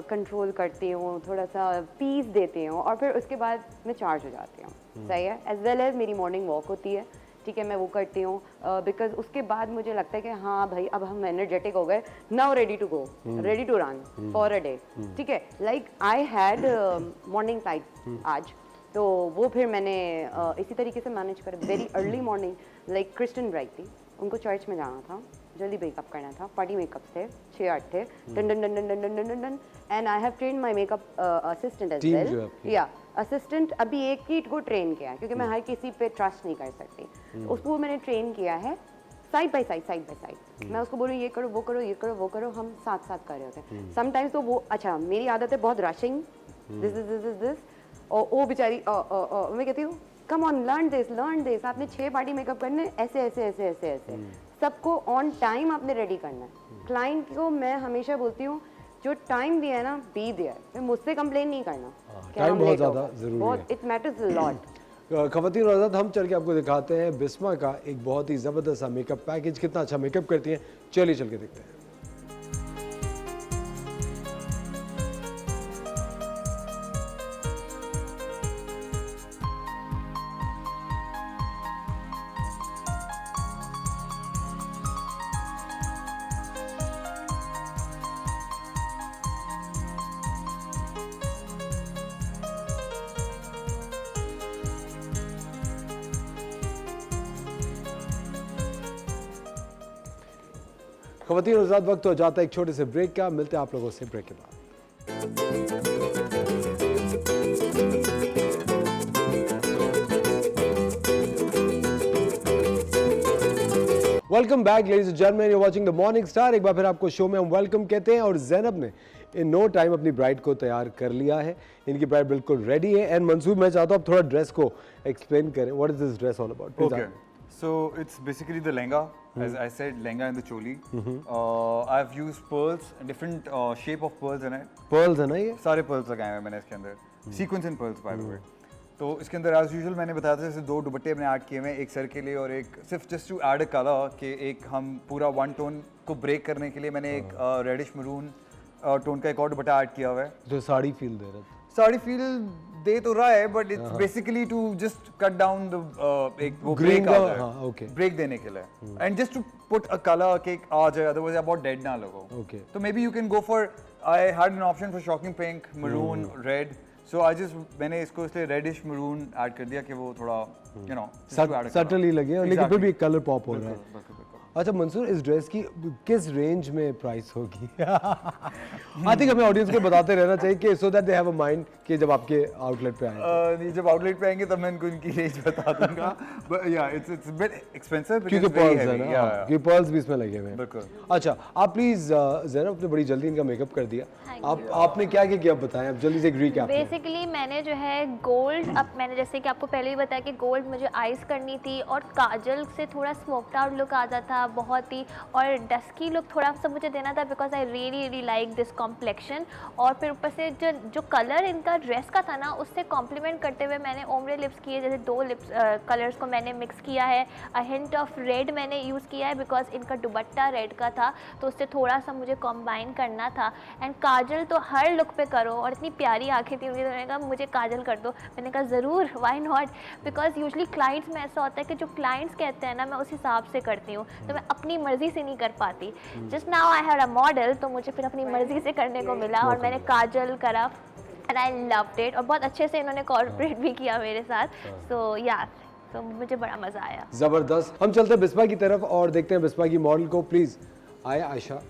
कंट्रोल करती हूँ, थोड़ा सा पीस देती हूँ, और फिर उसके बाद मैं चार्ज हो जाती हूँ। सही है, एज वेल एज मेरी मॉर्निंग वॉक होती है, ठीक है, मैं वो करती हूँ, बिकॉज उसके बाद मुझे लगता है कि हाँ भाई अब हम एनर्जेटिक हो गए, now ready to go, ready to run for a day, ठीक है। Like I had morning flight आज, तो वो फिर मैंने इसी तरीके से मैनेज कर, very early morning, like Christian bride थी, उनको चर्च में जाना था, जल्दी मेकअप करना था, पार्टी मेकअप थे, 6-8 थे, done done done done done done done done, and I have train my makeup assistant as well, या असिस्टेंट अभी एक ही को ट्रेन किया है, क्योंकि मैं हर किसी पे ट्रस्ट नहीं कर सकती, उसको मैंने ट्रेन किया है साइड बाय साइड। मैं उसको बोलूँ ये करो वो करो ये करो वो करो, हम साथ साथ कर रहे होते हैं। समटाइम्स तो वो, अच्छा मेरी आदत है बहुत रशिंग, दिस और वो बेचारी मैं कहती हूँ कम ऑन लर्न दिस, आपने 6 पार्टी मेकअप करने, ऐसे सबको ऑन टाइम आपने रेडी करना है। क्लाइंट को मैं हमेशा बोलती हूँ जो टाइम दिया है ना, बी देयर, मुझसे कंप्लेन नहीं करना, टाइम बहुत ज़्यादा ज़रूरी है, इट मैटर्स अ लॉट। खवातीन और हज़रात, हम चल के आपको दिखाते हैं बिस्मा का एक बहुत ही ज़बरदस्त मेकअप पैकेज, कितना अच्छा मेकअप करती हैं, चलिए चल के देखते हैं। खवातीन और हज़रात, वक्त हो जाता है एक छोटे से ब्रेक का, मिलते हैं आप लोगों से ब्रेक के बाद। Welcome back ladies and gentleman, you are watching the morning star. एक बार फिर आपको शो में हम वेलकम कहते हैं और ज़ैनब ने इन नो टाइम अपनी ब्राइड को तैयार कर लिया है। इनकी ब्राइड बिल्कुल रेडी है। एंड मंसूर, मैं चाहता हूँ आप थोड़ा ड्रेस को एक्सप्लेन करें। What is this dress all about? Okay, so it's basically the lehenga, as I said, lehenga and the choli. I've used pearls, different shape of pearls in it. Pearls है ना ये? सारे pearls लगाए हुए मैंने इसके अंदर, sequins and pearls by the way. तो इसके अंदर एज यूजुअल मैंने बताया था जैसे 2 दुपट्टे मैंने ऐड किए हुए हैं, एक सर के लिए और एक सिर्फ just to add a colour कि एक हम पूरा वन टोन को ब्रेक करने के लिए मैंने एक रेडिश मरून टोन का एक और दुपट्टा ऐड किया हुआ है। जो साड़ी फील दे रहा था। साड़ी फील दे तो रहा है but it's basically to just cut down the एक वो Green ब्रेक का, आता हाँ, है, okay. ब्रेक देने के लिए and just to put a colour कि आ जाए, अदरवाइज आप बहुत डेड ना लगो। Okay. तो may be you can go for, I had an option for shocking pink, maroon, red, so I just मैंने इसको इसलिए रेडिश मरून ऐड कर दिया कि वो थोड़ा यू नो सटली लगे और लेकिन फिर भी कलर पॉप हो रहा है। बिल्कुल। अच्छा मंसूर, इस ड्रेस की किस रेंज में प्राइस होगी? आई थिंक हमें ऑडियंस को बताते रहना चाहिए कि so that they have a mind कि जब आपके आउटलेट पे आए। जब आउटलेट पे आएंगे तब मैं इनको इनकी रेंज बता दूंगा। बट या इट्स बिट एक्सपेंसिव क्योंकि पर्ल्स है ना, क्योंकि पर्ल्स भी इसमें लगे हुए हैं। बिल्कुल। अच्छा आप प्लीज ज़ैनब, आपने बड़ी जल्दी इनका मेकअप कर दिया। आपने क्या क्या किया बताएं, आप जल्दी से एक रिकैप। बेसिकली मैंने जो है गोल्ड, अब मैंने जैसे कि आपको पहले ही बताया कि गोल्ड मुझे आइस करनी थी और काजल से थोड़ा स्मोक्ड आउट लुक आता था बहुत ही, और डस्की लुक थोड़ा सा मुझे देना था because I really like this complexion. और फिर ऊपर से जो कलर इनका ड्रेस का था ना, उससे कॉम्प्लीमेंट करते हुए मैंने ओमरे लिप्स किए, जैसे 2 लिप्स कलर्स को मैंने मिक्स किया है। अ हिंट ऑफ रेड मैंने यूज़ किया है बिकॉज इनका दुपट्टा रेड का था, तो उससे थोड़ा सा मुझे कॉम्बाइन करना था। एंड काजल तो हर लुक पे करो, और इतनी प्यारी आंखें थी उनकी, तो मैंने कहा मुझे काजल कर दो। मैंने कहा ज़रूर, why not, because usually clients में ऐसा होता है कि जो क्लाइंट्स कहते हैं ना, मैं उस हिसाब से करती हूँ, तो मैं अपनी मर्जी से नहीं कर पाती। Just now I had a model, तो मुझे फिर अपनी मर्जी से करने को मिला और मैंने काजल करा एंड आई लव्ड इट, और बहुत अच्छे से इन्होंने कॉर्पोरेट भी किया मेरे साथ। सो या तो मुझे बड़ा मज़ा आया। जबरदस्त। हम चलते हैं बिस्मा की तरफ और देखते हैं बिस्मा की मॉडल को। प्लीज आए आयशा।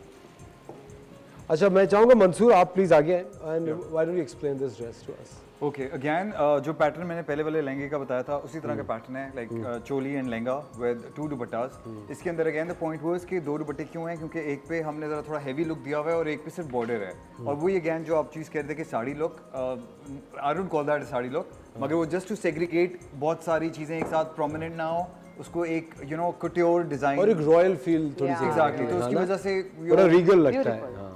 अच्छा मैं चाहूँगा मंसूर आप प्लीज आगे आए and why don't you explain this dress to us? Okay, again जो पैटर्न मैंने पहले वाले लहंगे का बताया था उसी तरह का पैटर्न है, like choli and lehenga with 2 दुपट्टास। इसके अंदर अगेन द पॉइंट वो इसके 2 दुपट्टे क्यों हैं, क्योंकि एक पे हमने ज़रा थोड़ा हैवी लुक दिया हुआ है और एक पे सिर्फ बॉर्डर है। और वही अगेन जो आप चीज़ कह रहे थे कि sari look, I don't call that sari look, मगर वो जस्ट टू सेग्रीगेट बहुत सारी चीज़ें एक साथ प्रोमिनेंट ना हो, उसको एक यू नो कुट्योर डिज़ाइन और एक रॉयल फील थोड़ी सी एग्जैक्टली, तो उसकी वजह से बड़ा रीगल लगता है। हाँ।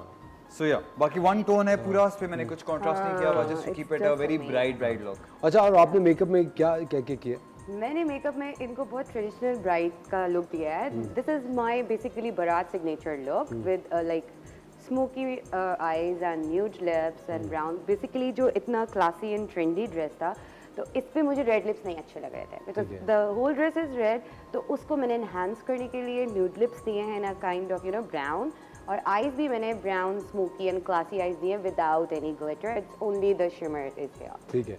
सो या बाकी वन टोन है पूरा, उस पे मैंने कुछ कंट्रास्ट नहीं किया हुआ, just to keep it a very bright look. अच्छा और आपने मेकअप में क्या क्या किया? मैंने मेकअप में इनको बहुत ट्रेडिशनल ब्राइड का लुक दिया है। दिस इज माय बेसिकली बारात signature look with like smoky eyes and nude lips and brown. Basically जो इतना क्लासी एंड ट्रेंडी ड्रेस था, तो इस पे मुझे रेड लिप्स नहीं अच्छे लग रहे थे because the whole dress is red, तो उसको मैंने एनहांस करने के लिए न्यूड लिप्स दिए हैं ना kind of you know brown, और आईज भी मैंने brown smoky and classy eyes दिए without any glitter, it's only the shimmer is here. ठीक है,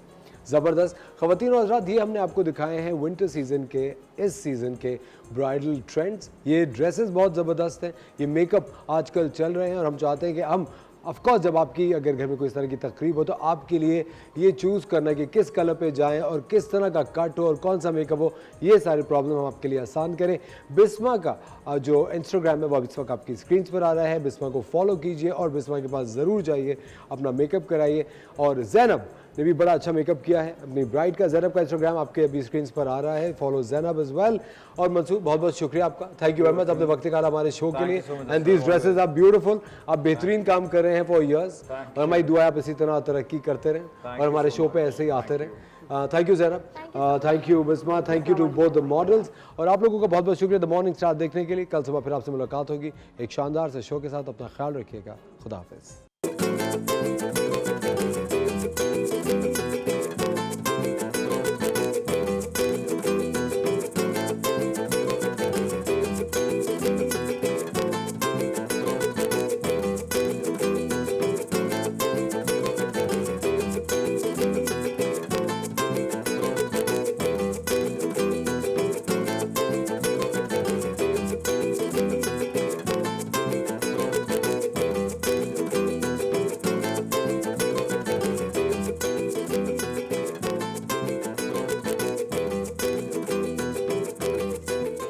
ज़बरदस्त। ख़वातीन और हज़रात, ये हमने आपको दिखाए हैं विंटर सीज़न के, इस सीज़न के ब्राइडल ट्रेंड्स। ये ड्रेसेस बहुत ज़बरदस्त हैं, ये मेकअप आजकल चल रहे हैं और हम चाहते हैं कि हम ऑफ कोर्स जब आपकी अगर घर में कोई इस तरह की तकरीब हो तो आपके लिए ये चूज़ करना कि किस कलर पे जाएं और किस तरह का कट हो और कौन सा मेकअप हो, ये सारे प्रॉब्लम हम आपके लिए आसान करें। बिस्मा का जो इंस्टाग्राम है वो इस वक्त आपकी स्क्रीन पर आ रहा है, बिस्मा को फॉलो कीजिए और बिस्मा के पास ज़रूर जाइए, अपना मेकअप कराइए। और ज़ैनब ने भी बड़ा अच्छा मेकअप किया है अपनी ब्राइड का। ज़ैनब का इंस्टाग्राम आपके अभी स्क्रीन पर आ रहा है, फॉलो ज़ैनब एज वेल। और मंसूर बहुत बहुत शुक्रिया आपका, थैंक यू वेरी मच, अपने वक्त निकाला हमारे शो के लिए। And these dresses are beautiful, आप बेहतरीन काम कर रहे हैं फॉर ईयर्स, और हमारी दुआ है आप इसी तरह तरक्की करते रहें और हमारे शो पे ऐसे ही आते रहें। Thank you Zainab, thank you Bisma, thank you to both the models, और आप लोगों का बहुत बहुत शुक्रिया द मॉर्निंग स्टार देखने के लिए। कल सुबह फिर आपसे मुलाकात होगी एक शानदार से शो के साथ। अपना ख्याल रखिएगा, खुदा हाफिज़।